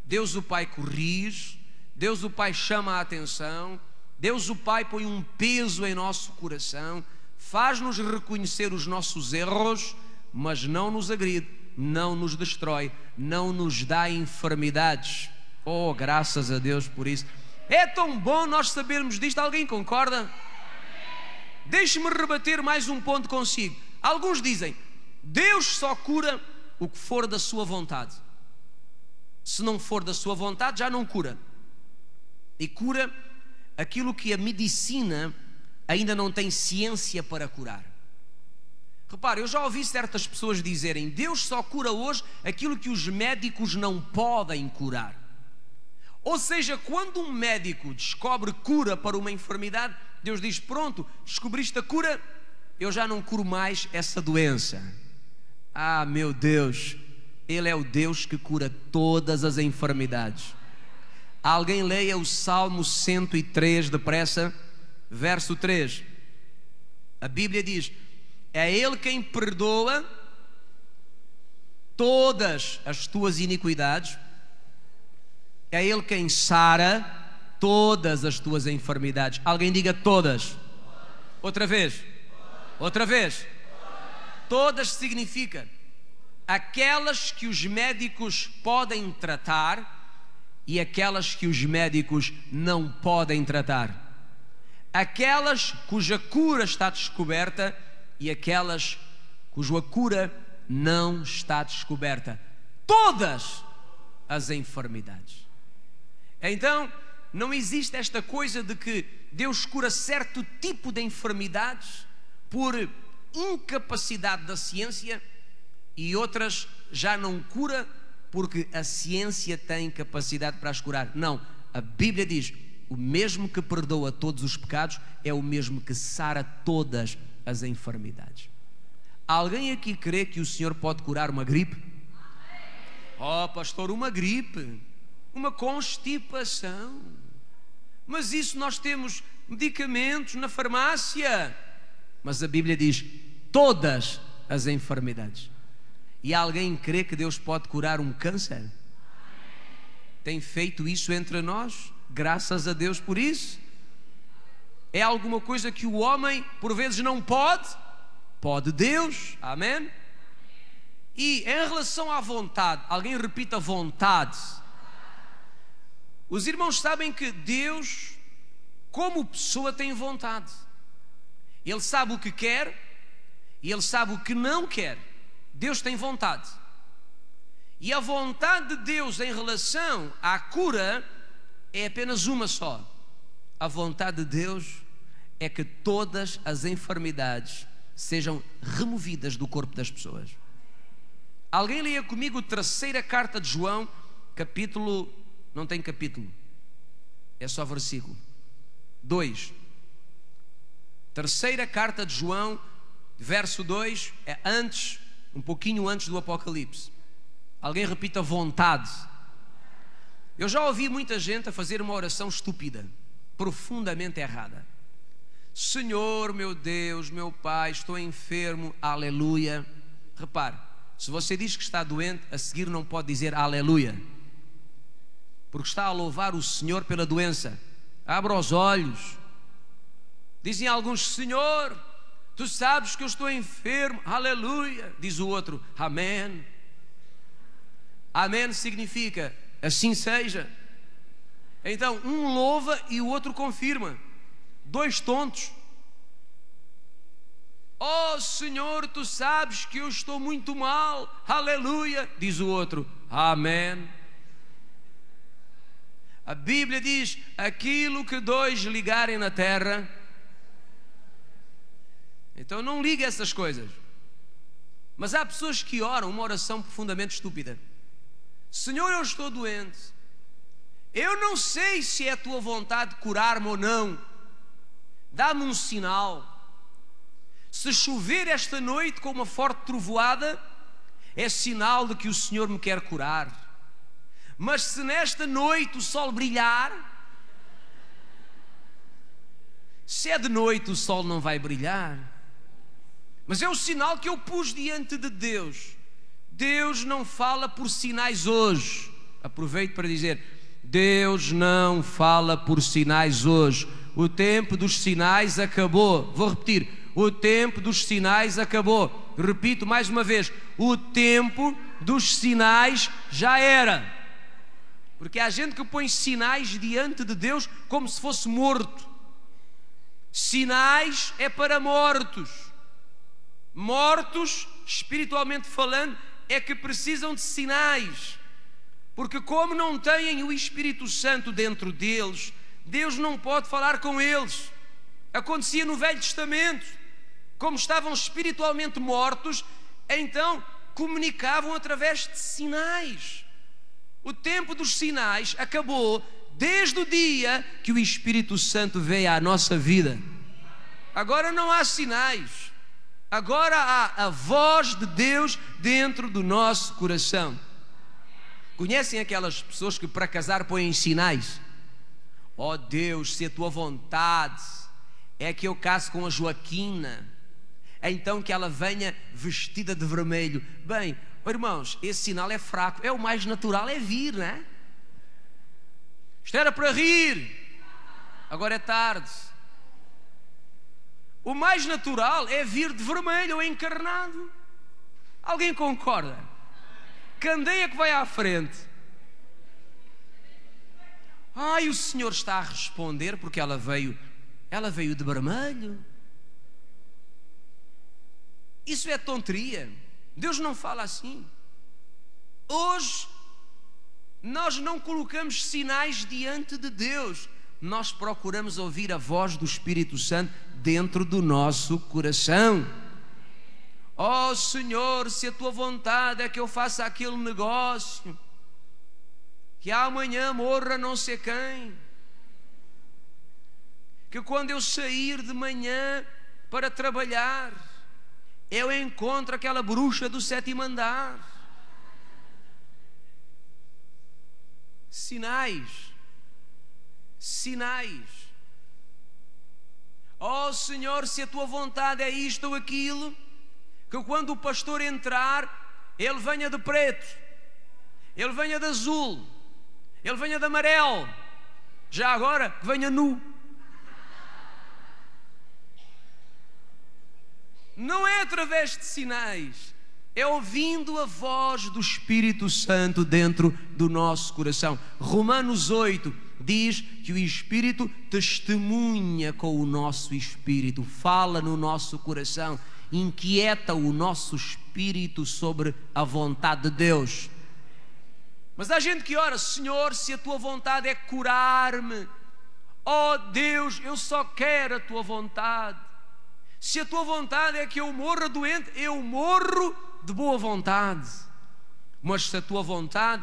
Deus o Pai corrige, Deus o Pai chama a atenção, Deus o Pai põe um peso em nosso coração, faz-nos reconhecer os nossos erros, mas não nos agride, não nos destrói, não nos dá enfermidades. Oh, graças a Deus por isso. É tão bom nós sabermos disto. Alguém concorda? Deixe-me rebater mais um ponto consigo. Alguns dizem: Deus só cura o que for da sua vontade. Se não for da sua vontade, já não cura. E cura aquilo que a medicina ainda não tem ciência para curar. Repare, eu já ouvi certas pessoas dizerem: Deus só cura hoje aquilo que os médicos não podem curar. Ou seja, quando um médico descobre cura para uma enfermidade, Deus diz: pronto, descobriste a cura, eu já não curo mais essa doença. Ah, meu Deus, Ele é o Deus que cura todas as enfermidades. Alguém leia o Salmo 103 depressa, verso 3. A Bíblia diz: é Ele quem perdoa todas as tuas iniquidades, é Ele quem sara todas as tuas enfermidades. Alguém diga todas. Outra vez. Outra vez. Todas significa aquelas que os médicos podem tratar e aquelas que os médicos não podem tratar. Aquelas cuja cura está descoberta e aquelas cuja cura não está descoberta. Todas as enfermidades. Então, não existe esta coisa de que Deus cura certo tipo de enfermidades por incapacidade da ciência e outras já não cura porque a ciência tem capacidade para as curar. Não, a Bíblia diz: o mesmo que perdoa todos os pecados é o mesmo que sara todas as enfermidades. Alguém aqui crê que o Senhor pode curar uma gripe? Oh, pastor, uma gripe, uma constipação, mas isso nós temos medicamentos na farmácia. Mas a Bíblia diz: todas as enfermidades. E alguém crê que Deus pode curar um câncer? Tem feito isso entre nós, graças a Deus por isso. É alguma coisa que o homem por vezes não pode? Pode Deus, amém? E em relação à vontade, alguém repita: vontade. Os irmãos sabem que Deus, como pessoa, tem vontade. Ele sabe o que quer e Ele sabe o que não quer. Deus tem vontade. E a vontade de Deus em relação à cura é apenas uma só. A vontade de Deus é que todas as enfermidades sejam removidas do corpo das pessoas. Alguém leia comigo a terceira carta de João, capítulo... Não tem capítulo, é só versículo 2. Terceira carta de João, verso 2, é antes, um pouquinho antes do Apocalipse. Alguém repita: vontade. Eu já ouvi muita gente a fazer uma oração estúpida, profundamente errada. Senhor, meu Deus, meu Pai, estou enfermo, aleluia. Repare, se você diz que está doente, a seguir não pode dizer aleluia, porque está a louvar o Senhor pela doença. Abra os olhos. Dizem alguns: Senhor, Tu sabes que eu estou enfermo, aleluia. Diz o outro: amém. Amém significa assim seja. Então um louva e o outro confirma. Dois tontos. Oh Senhor, tu sabes que eu estou muito mal. Aleluia. Diz o outro: amém. A Bíblia diz: aquilo que dois ligarem na terra. Então não ligue essas coisas. Mas há pessoas que oram uma oração profundamente estúpida: Senhor, eu estou doente, eu não sei se é a tua vontade curar-me ou não, dá-me um sinal. Se chover esta noite com uma forte trovoada, é sinal de que o Senhor me quer curar. Mas se nesta noite o sol brilhar, se é de noite o sol não vai brilhar. Mas é o sinal que eu pus diante de Deus. Deus não fala por sinais hoje. Aproveito para dizer: Deus não fala por sinais hoje. O tempo dos sinais acabou. Vou repetir: o tempo dos sinais acabou. Repito mais uma vez: o tempo dos sinais já era. Porque há gente que põe sinais diante de Deus como se fosse morto. Sinais é para mortos. Mortos, espiritualmente falando, é que precisam de sinais. Porque como não têm o Espírito Santo dentro deles, Deus não pode falar com eles. Acontecia no Velho Testamento. Como estavam espiritualmente mortos, então comunicavam através de sinais. O tempo dos sinais acabou desde o dia que o Espírito Santo veio à nossa vida. Agora não há sinais. Agora há a voz de Deus dentro do nosso coração. Conhecem aquelas pessoas que para casar põem sinais? Oh Deus, se a tua vontade é que eu case com a Joaquina, então que ela venha vestida de vermelho. Bem, irmãos, esse sinal é fraco. É o mais natural, é vir, não é? Isto era para rir, agora é tarde. O mais natural é vir de vermelho ou encarnado. Alguém concorda? Candeia que vai à frente. Ai, o Senhor está a responder porque ela veio de vermelho. Isso é tonteria. Deus não fala assim. Hoje nós não colocamos sinais diante de Deus. Nós procuramos ouvir a voz do Espírito Santo dentro do nosso coração. Oh Senhor, se a tua vontade é que eu faça aquele negócio, que amanhã morra não sei quem, que quando eu sair de manhã para trabalhar, eu encontro aquela bruxa do 7º andar. Sinais. Sinais. Oh Senhor, se a tua vontade é isto ou aquilo, que quando o pastor entrar, ele venha de preto, ele venha de azul, ele venha de amarelo, já agora venha nu. Não é através de sinais, é ouvindo a voz do Espírito Santo dentro do nosso coração. Romanos 8 diz que o Espírito testemunha com o nosso espírito, fala no nosso coração, inquieta o nosso espírito sobre a vontade de Deus. Mas há gente que ora: Senhor, se a tua vontade é curar-me, oh Deus, eu só quero a tua vontade. Se a tua vontade é que eu morra doente, eu morro de boa vontade. Mas se a tua vontade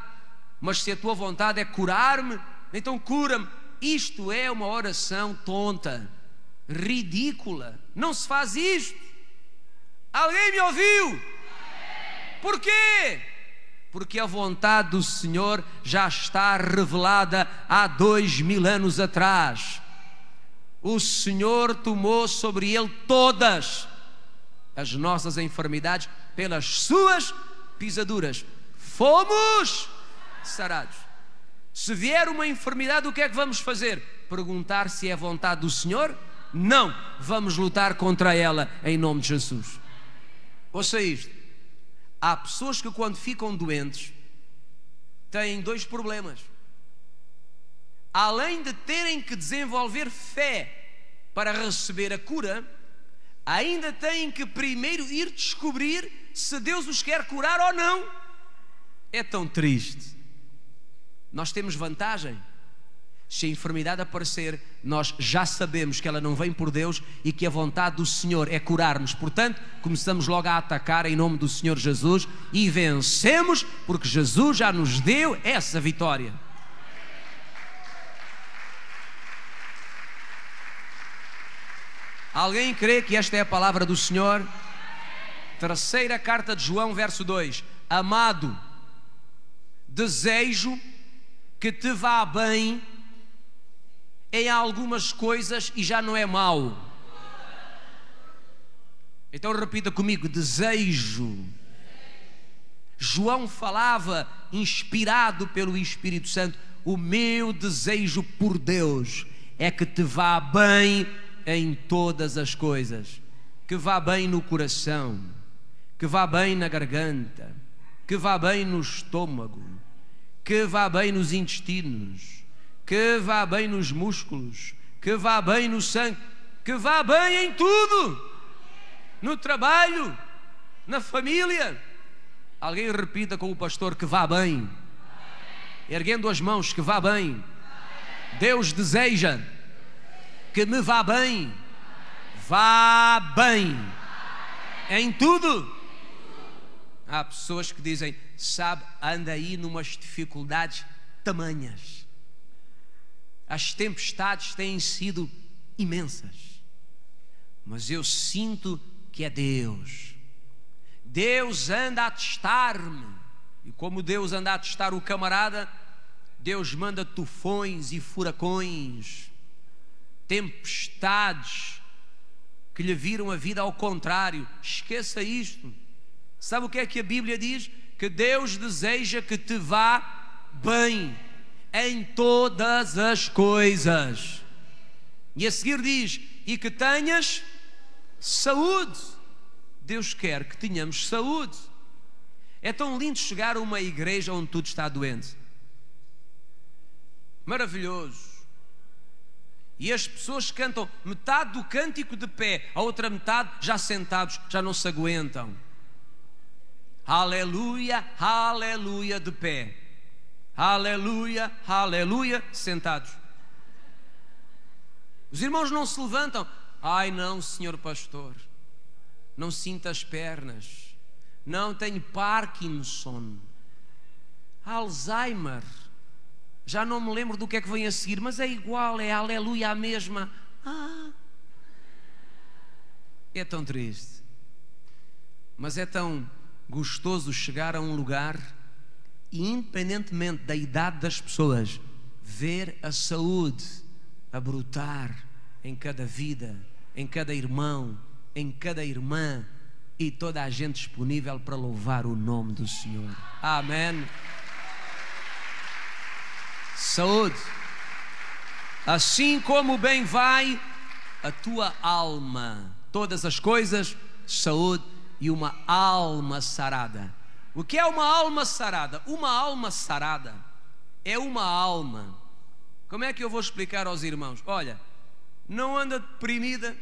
é curar-me, então cura-me. Isto é uma oração tonta, ridícula. Não se faz isto. Alguém me ouviu? Porquê? Porque a vontade do Senhor já está revelada há 2000 anos atrás. O Senhor tomou sobre Ele todas as nossas enfermidades, pelas suas pisaduras fomos sarados. Se vier uma enfermidade, o que é que vamos fazer? Perguntar se é a vontade do Senhor? Não, vamos lutar contra ela em nome de Jesus. Ouça isto: há pessoas que quando ficam doentes têm 2 problemas. Além de terem que desenvolver fé para receber a cura, ainda têm que primeiro ir descobrir se Deus os quer curar ou não. É tão triste. Nós temos vantagem. Se a enfermidade aparecer, nós já sabemos que ela não vem por Deus e que a vontade do Senhor é curar-nos. Portanto, começamos logo a atacar em nome do Senhor Jesus e vencemos, porque Jesus já nos deu essa vitória. Alguém crê que esta é a palavra do Senhor? Terceira carta de João, verso 2. Amado, desejo que te vá bem em algumas coisas e já não é mau. Então repita comigo: desejo. João falava inspirado pelo Espírito Santo: o meu desejo por Deus é que te vá bem em todas as coisas, que vá bem no coração, que vá bem na garganta, que vá bem no estômago, que vá bem nos intestinos, que vá bem nos músculos, que vá bem no sangue, que vá bem em tudo, no trabalho, na família. Alguém repita com o pastor: que vá bem. Erguendo as mãos: que vá bem. Deus deseja que me vá bem. Vá bem em tudo. Há pessoas que dizem: sabe, anda aí numas dificuldades tamanhas, as tempestades têm sido imensas, mas eu sinto que é Deus. Deus anda a testar-me. E como Deus anda a testar o camarada, Deus manda tufões e furacões, tempestades que lhe viram a vida ao contrário. Esqueça isto. Sabe o que é que a Bíblia diz? Que Deus deseja que te vá bem em todas as coisas. E a seguir diz: e que tenhas saúde. Deus quer que tenhamos saúde. É tão lindo chegar a uma igreja onde tudo está doente. Maravilhoso. E as pessoas cantam metade do cântico de pé, a outra metade já sentados, já não se aguentam. Aleluia, aleluia de pé. Aleluia, aleluia sentados. Os irmãos não se levantam. Ai não, senhor pastor, não sinto as pernas, não, tenho Parkinson, Alzheimer, já não me lembro do que é que vem a seguir, mas é igual, é aleluia a mesma. É tão triste, mas é tão gostoso chegar a um lugar e, independentemente da idade das pessoas, ver a saúde a brotar em cada vida, em cada irmão, em cada irmã, e toda a gente disponível para louvar o nome do Senhor. Amém. Saúde. Assim como bem vai a tua alma, todas as coisas, saúde e uma alma sarada. O que é uma alma sarada? Uma alma sarada é uma alma. Como é que eu vou explicar aos irmãos? Olha, não anda deprimida,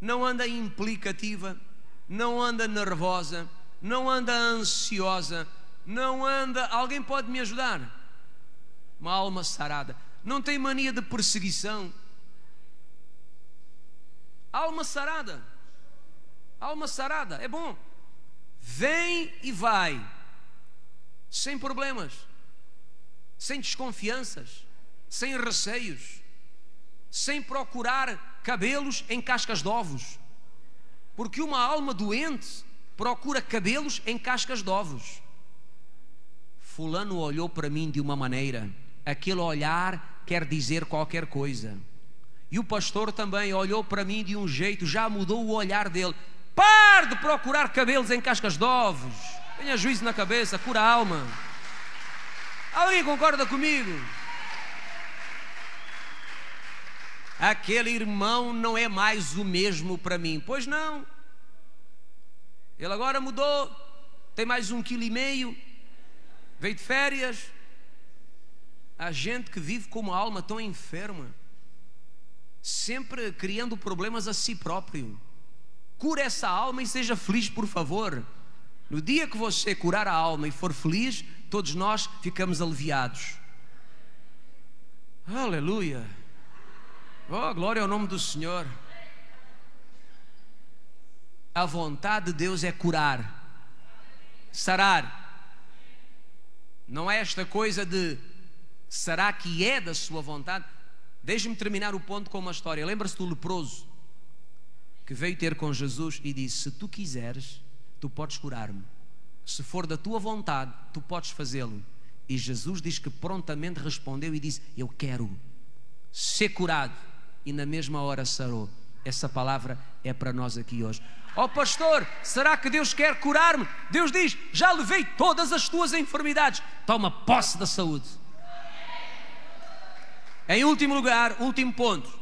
não anda implicativa, não anda nervosa, não anda ansiosa, não anda... Alguém pode me ajudar? Uma alma sarada. Não tem mania de perseguição. Alma sarada. Alma sarada, é bom. Vem e vai, sem problemas, sem desconfianças, sem receios, sem procurar cabelos em cascas de ovos. Porque uma alma doente procura cabelos em cascas de ovos. Fulano olhou para mim de uma maneira, aquele olhar quer dizer qualquer coisa. E o pastor também olhou para mim de um jeito, já mudou o olhar dele. Pare de procurar cabelos em cascas de ovos. Tenha juízo na cabeça, cura a alma. Alguém concorda comigo? Aquele irmão não é mais o mesmo para mim. Pois não. Ele agora mudou, tem mais 1,5 kg, veio de férias. Há gente que vive com uma alma tão enferma, sempre criando problemas a si próprio. cure essa alma e seja feliz, por favor. No dia que você curar a alma e for feliz, todos nós ficamos aliviados. Aleluia. Oh, glória ao nome do Senhor. A vontade de Deus é curar, sarar. Não é esta coisa de será que é da sua vontade? Deixe-me terminar o ponto com uma história. Lembra-se do leproso que veio ter com Jesus e disse: se tu quiseres, tu podes curar-me. Se for da tua vontade, tu podes fazê-lo. E Jesus diz que prontamente respondeu e disse: eu quero ser curado. E na mesma hora sarou. Essa palavra é para nós aqui hoje. Oh pastor, será que Deus quer curar-me? Deus diz: já levei todas as tuas enfermidades. Toma posse da saúde. Em último lugar, último ponto.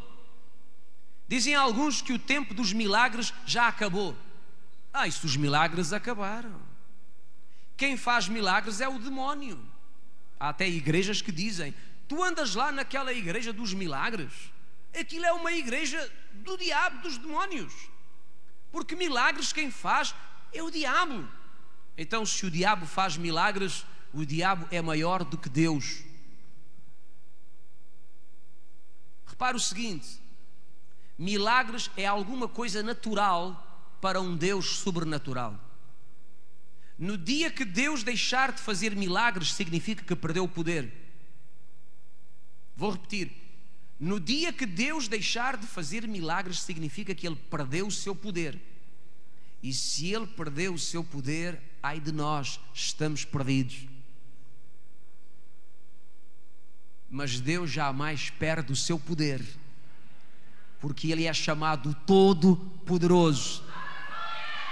Dizem alguns que o tempo dos milagres já acabou. Isso os milagres acabaram. Quem faz milagres é o demónio. Há até igrejas que dizem: tu andas lá naquela igreja dos milagres. Aquilo é uma igreja do diabo, dos demónios. Porque milagres quem faz é o diabo. Então, se o diabo faz milagres, o diabo é maior do que Deus. Repare o seguinte: milagres é alguma coisa natural para um Deus sobrenatural. No dia que Deus deixar de fazer milagres, significa que perdeu o poder. Vou repetir: no dia que Deus deixar de fazer milagres, significa que Ele perdeu o seu poder. E se Ele perdeu o seu poder, ai de nós, estamos perdidos. Mas Deus jamais perde o seu poder, porque Ele é chamado Todo-Poderoso.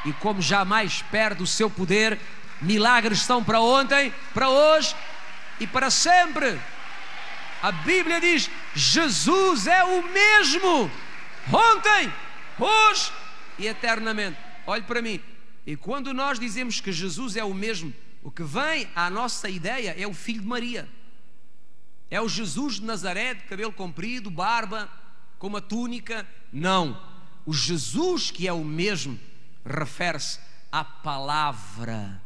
E como jamais perde o seu poder, milagres são para ontem, para hoje e para sempre. A Bíblia diz: Jesus é o mesmo ontem, hoje e eternamente. Olhe para mim. E quando nós dizemos que Jesus é o mesmo, o que vem à nossa ideia é o filho de Maria. É o Jesus de Nazaré, de cabelo comprido, barba, com uma túnica. Não. O Jesus que é o mesmo refere-se à palavra.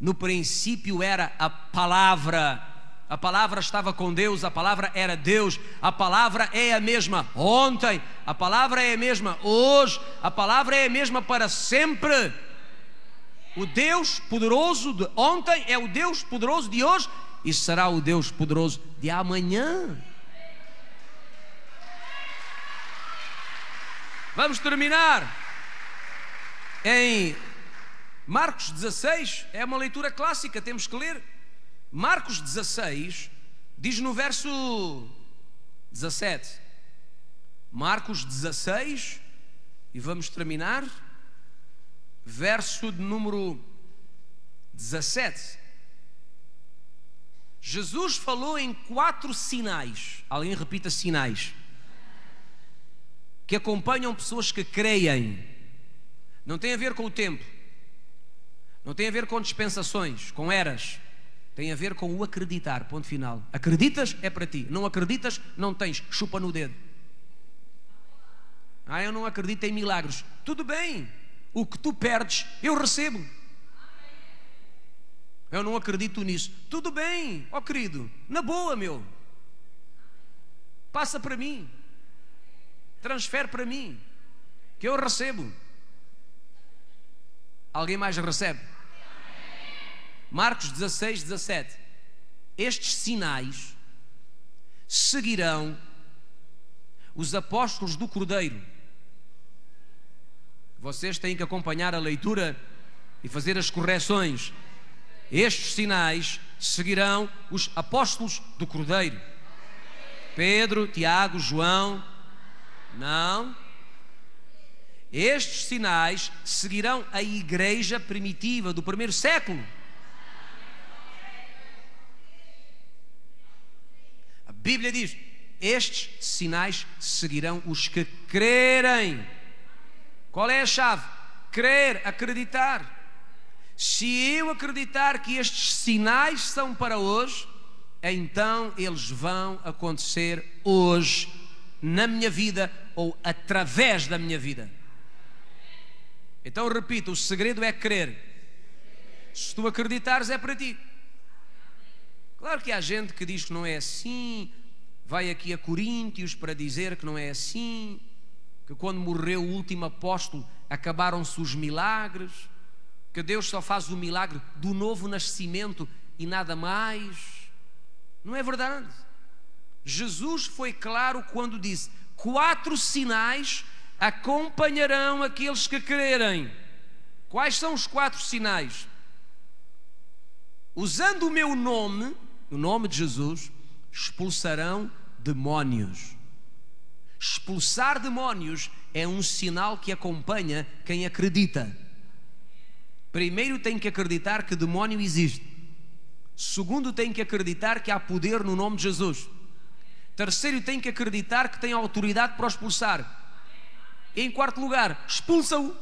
No princípio era a palavra. A palavra estava com Deus, a palavra era Deus. A palavra é a mesma ontem, a palavra é a mesma hoje, a palavra é a mesma para sempre. O Deus poderoso de ontem é o Deus poderoso de hoje e será o Deus poderoso de amanhã. Vamos terminar em Marcos 16. É uma leitura clássica, temos que ler. Marcos 16 diz no verso 17. Marcos 16, e vamos terminar, verso de número 17. Jesus falou em 4 sinais. Alguém repita: sinais que acompanham pessoas que creem. Não tem a ver com o tempo, não tem a ver com dispensações, com eras. Tem a ver com o acreditar, ponto final. Acreditas, é para ti. Não acreditas, não tens. Chupa no dedo. Eu não acredito em milagres. Tudo bem. O que tu perdes, eu recebo. Eu não acredito nisso. Tudo bem, ó querido. Na boa, meu. Passa para mim. Transfere para mim, que eu recebo. Alguém mais recebe? Marcos 16, 17. Estes sinais seguirão os apóstolos do Cordeiro. Vocês têm que acompanhar a leitura e fazer as correções. Estes sinais seguirão os apóstolos do Cordeiro. Pedro, Tiago, João. Não. Estes sinais seguirão a igreja primitiva do primeiro século. A Bíblia diz: estes sinais seguirão os que crerem. Qual é a chave? Crer, acreditar. Se eu acreditar que estes sinais são para hoje, então eles vão acontecer hoje, na minha vida ou através da minha vida. Então repito, o segredo é crer. Se tu acreditares, é para ti. Claro que há gente que diz que não é assim, vai aqui a Coríntios para dizer que não é assim, que quando morreu o último apóstolo acabaram-se os milagres, que Deus só faz o milagre do novo nascimento e nada mais. Não é verdade. Jesus foi claro quando disse: 4 sinais acompanharão aqueles que crerem. Quais são os 4 sinais? Usando o meu nome, o nome de Jesus, expulsarão demónios. Expulsar demónios é um sinal que acompanha quem acredita. Primeiro tem que acreditar que demónio existe. Segundo tem que acreditar que há poder no nome de Jesus. Terceiro tem que acreditar que tem autoridade para o expulsar. E em quarto lugar, expulsa-o.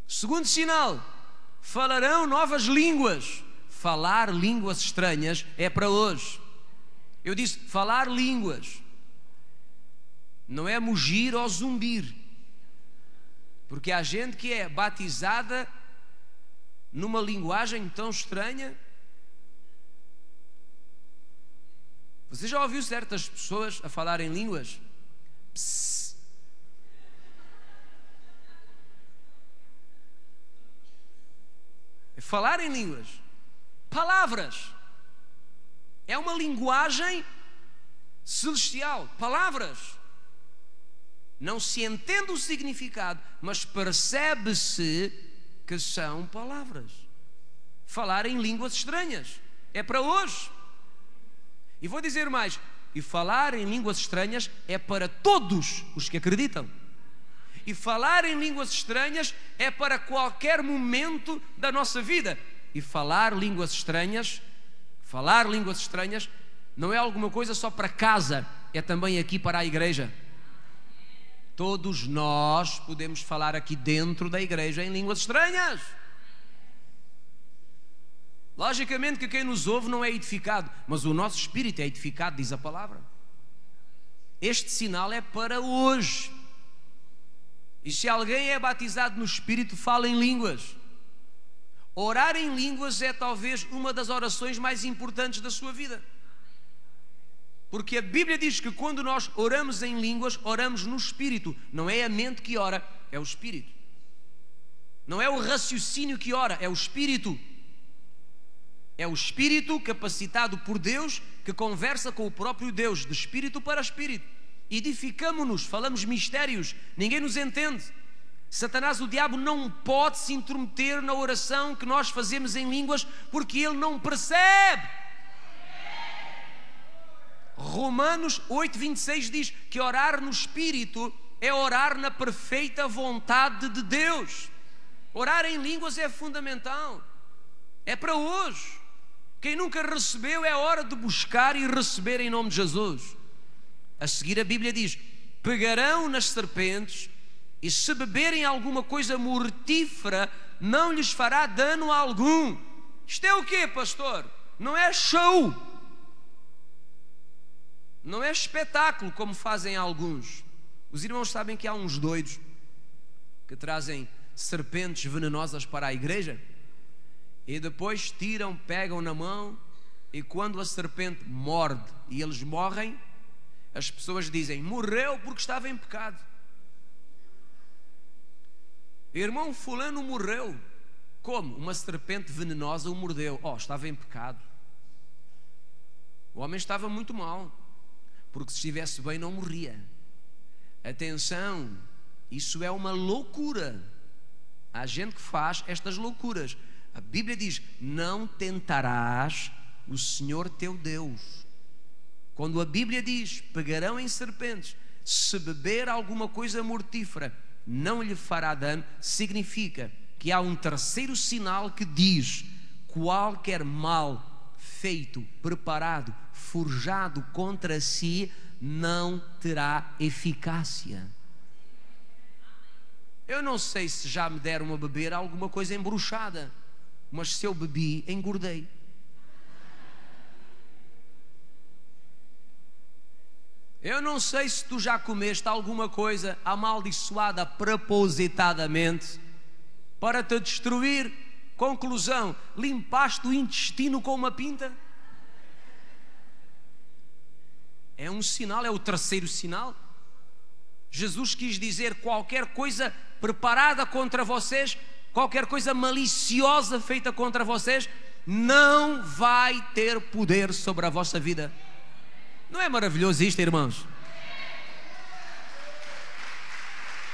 Segundo sinal, falarão novas línguas. Falar línguas estranhas é para hoje. Eu disse falar línguas. Não é mugir ou zumbir. Porque há gente que é batizada numa linguagem tão estranha. Você já ouviu certas pessoas a falar em línguas? Psss. É falar em línguas. Palavras. É uma linguagem celestial. Palavras. Não se entende o significado, mas percebe-se que são palavras. Falar em línguas estranhas é para hoje. E vou dizer mais: e falar em línguas estranhas é para todos os que acreditam. E falar em línguas estranhas é para qualquer momento da nossa vida. E falar línguas estranhas não é alguma coisa só para casa, é também aqui para a igreja. Todos nós podemos falar aqui dentro da igreja em línguas estranhas. Logicamente que quem nos ouve não é edificado, mas o nosso espírito é edificado, diz a palavra. Este sinal é para hoje. E se alguém é batizado no Espírito, fala em línguas. Orar em línguas é talvez uma das orações mais importantes da sua vida. Porque a Bíblia diz que quando nós oramos em línguas, oramos no Espírito. Não é a mente que ora, é o Espírito. Não é o raciocínio que ora, é o Espírito. É o Espírito capacitado por Deus que conversa com o próprio Deus, de Espírito para Espírito. Edificamo-nos, falamos mistérios, ninguém nos entende. Satanás, o diabo, não pode se intrometer na oração que nós fazemos em línguas, porque ele não percebe. Romanos 8:26 diz que orar no Espírito é orar na perfeita vontade de Deus. Orar em línguas é fundamental, é para hoje. Quem nunca recebeu, é hora de buscar e receber em nome de Jesus. A seguir a Bíblia diz: pegarão nas serpentes, e se beberem alguma coisa mortífera, não lhes fará dano algum. Isto é o quê, pastor? Não é show, não é espetáculo como fazem alguns. Os irmãos sabem que há uns doidos que trazem serpentes venenosas para a igreja e depois tiram, pegam na mão, e quando a serpente morde e eles morrem, as pessoas dizem: morreu porque estava em pecado. Irmão fulano morreu. Como? Uma serpente venenosa o mordeu. Estava em pecado. O homem estava muito mal, porque se estivesse bem não morria. Atenção, isso é uma loucura. Há gente que faz estas loucuras. A Bíblia diz: não tentarás o Senhor teu Deus. Quando a Bíblia diz pegarão em serpentes, se beber alguma coisa mortífera não lhe fará dano, significa que há um terceiro sinal que diz: qualquer mal feito, preparado, forjado contra si não terá eficácia. Eu não sei se já me deram a beber alguma coisa embruxada, mas se eu bebi, engordei. Eu não sei se tu já comeste alguma coisa amaldiçoada propositadamente para te destruir. Conclusão: limpaste o intestino com uma pinta? É um sinal, é o terceiro sinal. Jesus quis dizer: qualquer coisa preparada contra vocês, qualquer coisa maliciosa feita contra vocês, não vai ter poder sobre a vossa vida. Não é maravilhoso isto, irmãos?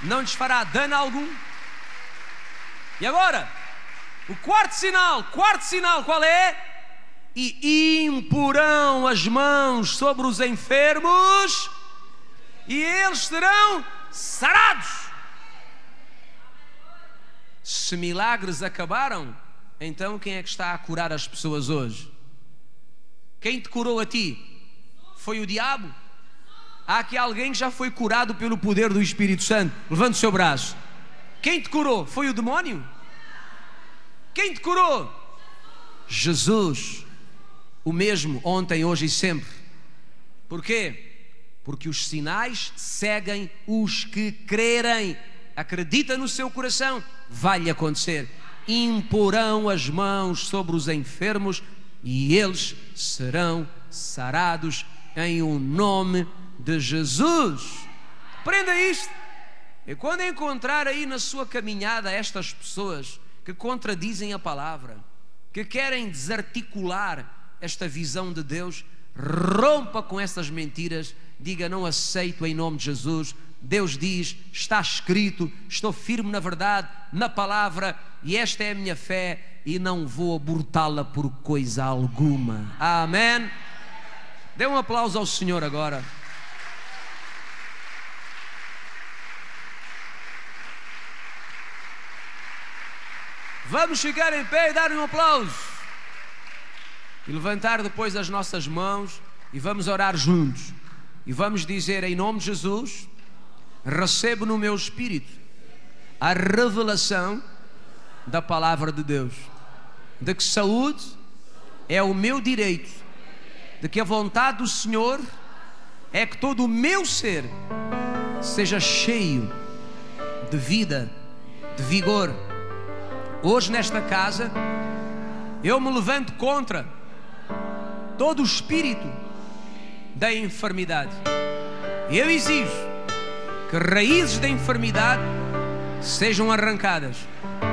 Não lhes fará dano algum. E agora, o quarto sinal qual é? E imporão as mãos sobre os enfermos e eles serão sarados. Se milagres acabaram, então quem é que está a curar as pessoas hoje? Quem te curou a ti? Foi o diabo? Há aqui alguém que já foi curado pelo poder do Espírito Santo? Levante o seu braço. Quem te curou? Foi o demónio? Quem te curou? Jesus. O mesmo ontem, hoje e sempre. Porquê? Porque os sinais seguem os que crerem. Acredita no seu coração, vai-lhe acontecer. Imporão as mãos sobre os enfermos e eles serão sarados em o nome de Jesus. Aprenda isto. E quando encontrar aí na sua caminhada estas pessoas que contradizem a palavra, que querem desarticular esta visão de Deus, rompa com essas mentiras, diga: não aceito em nome de Jesus. Deus diz, está escrito, estou firme na verdade, na palavra, e esta é a minha fé e não vou abortá-la por coisa alguma. Amém? Dê um aplauso ao Senhor agora. Vamos ficar em pé e dar um aplauso. E levantar depois as nossas mãos e vamos orar juntos. E vamos dizer: em nome de Jesus, recebo no meu espírito a revelação da palavra de Deus, de que saúde é o meu direito, de que a vontade do Senhor é que todo o meu ser seja cheio de vida, de vigor. Hoje nesta casa eu me levanto contra todo o espírito da enfermidade. Eu exijo que raízes da enfermidade sejam arrancadas.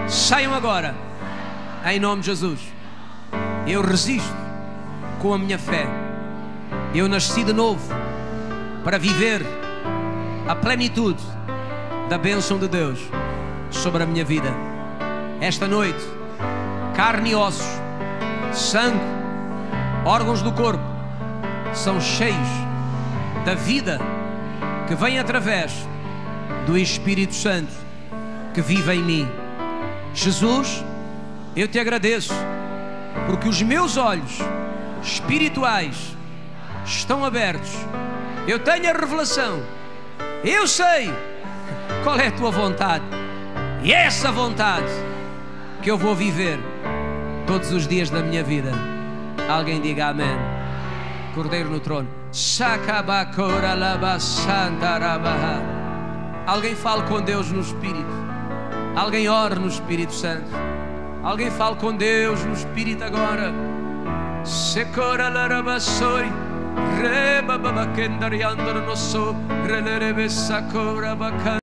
Saiam agora, em nome de Jesus. Eu resisto com a minha fé. Eu nasci de novo para viver a plenitude da bênção de Deus sobre a minha vida. Esta noite, carne e ossos, sangue, órgãos do corpo são cheios da vida que vem através do Espírito Santo que vive em mim. Jesus, eu te agradeço porque os meus olhos espirituais estão abertos. Eu tenho a revelação. Eu sei qual é a tua vontade. E é essa vontade que eu vou viver todos os dias da minha vida. Alguém diga amém. Cordeiro no trono. Alguém fala com Deus no Espírito. Alguém ora no Espírito Santo. Alguém fala com Deus no Espírito agora. Secora larabasori reba babakendariando no so relere besakora bakan.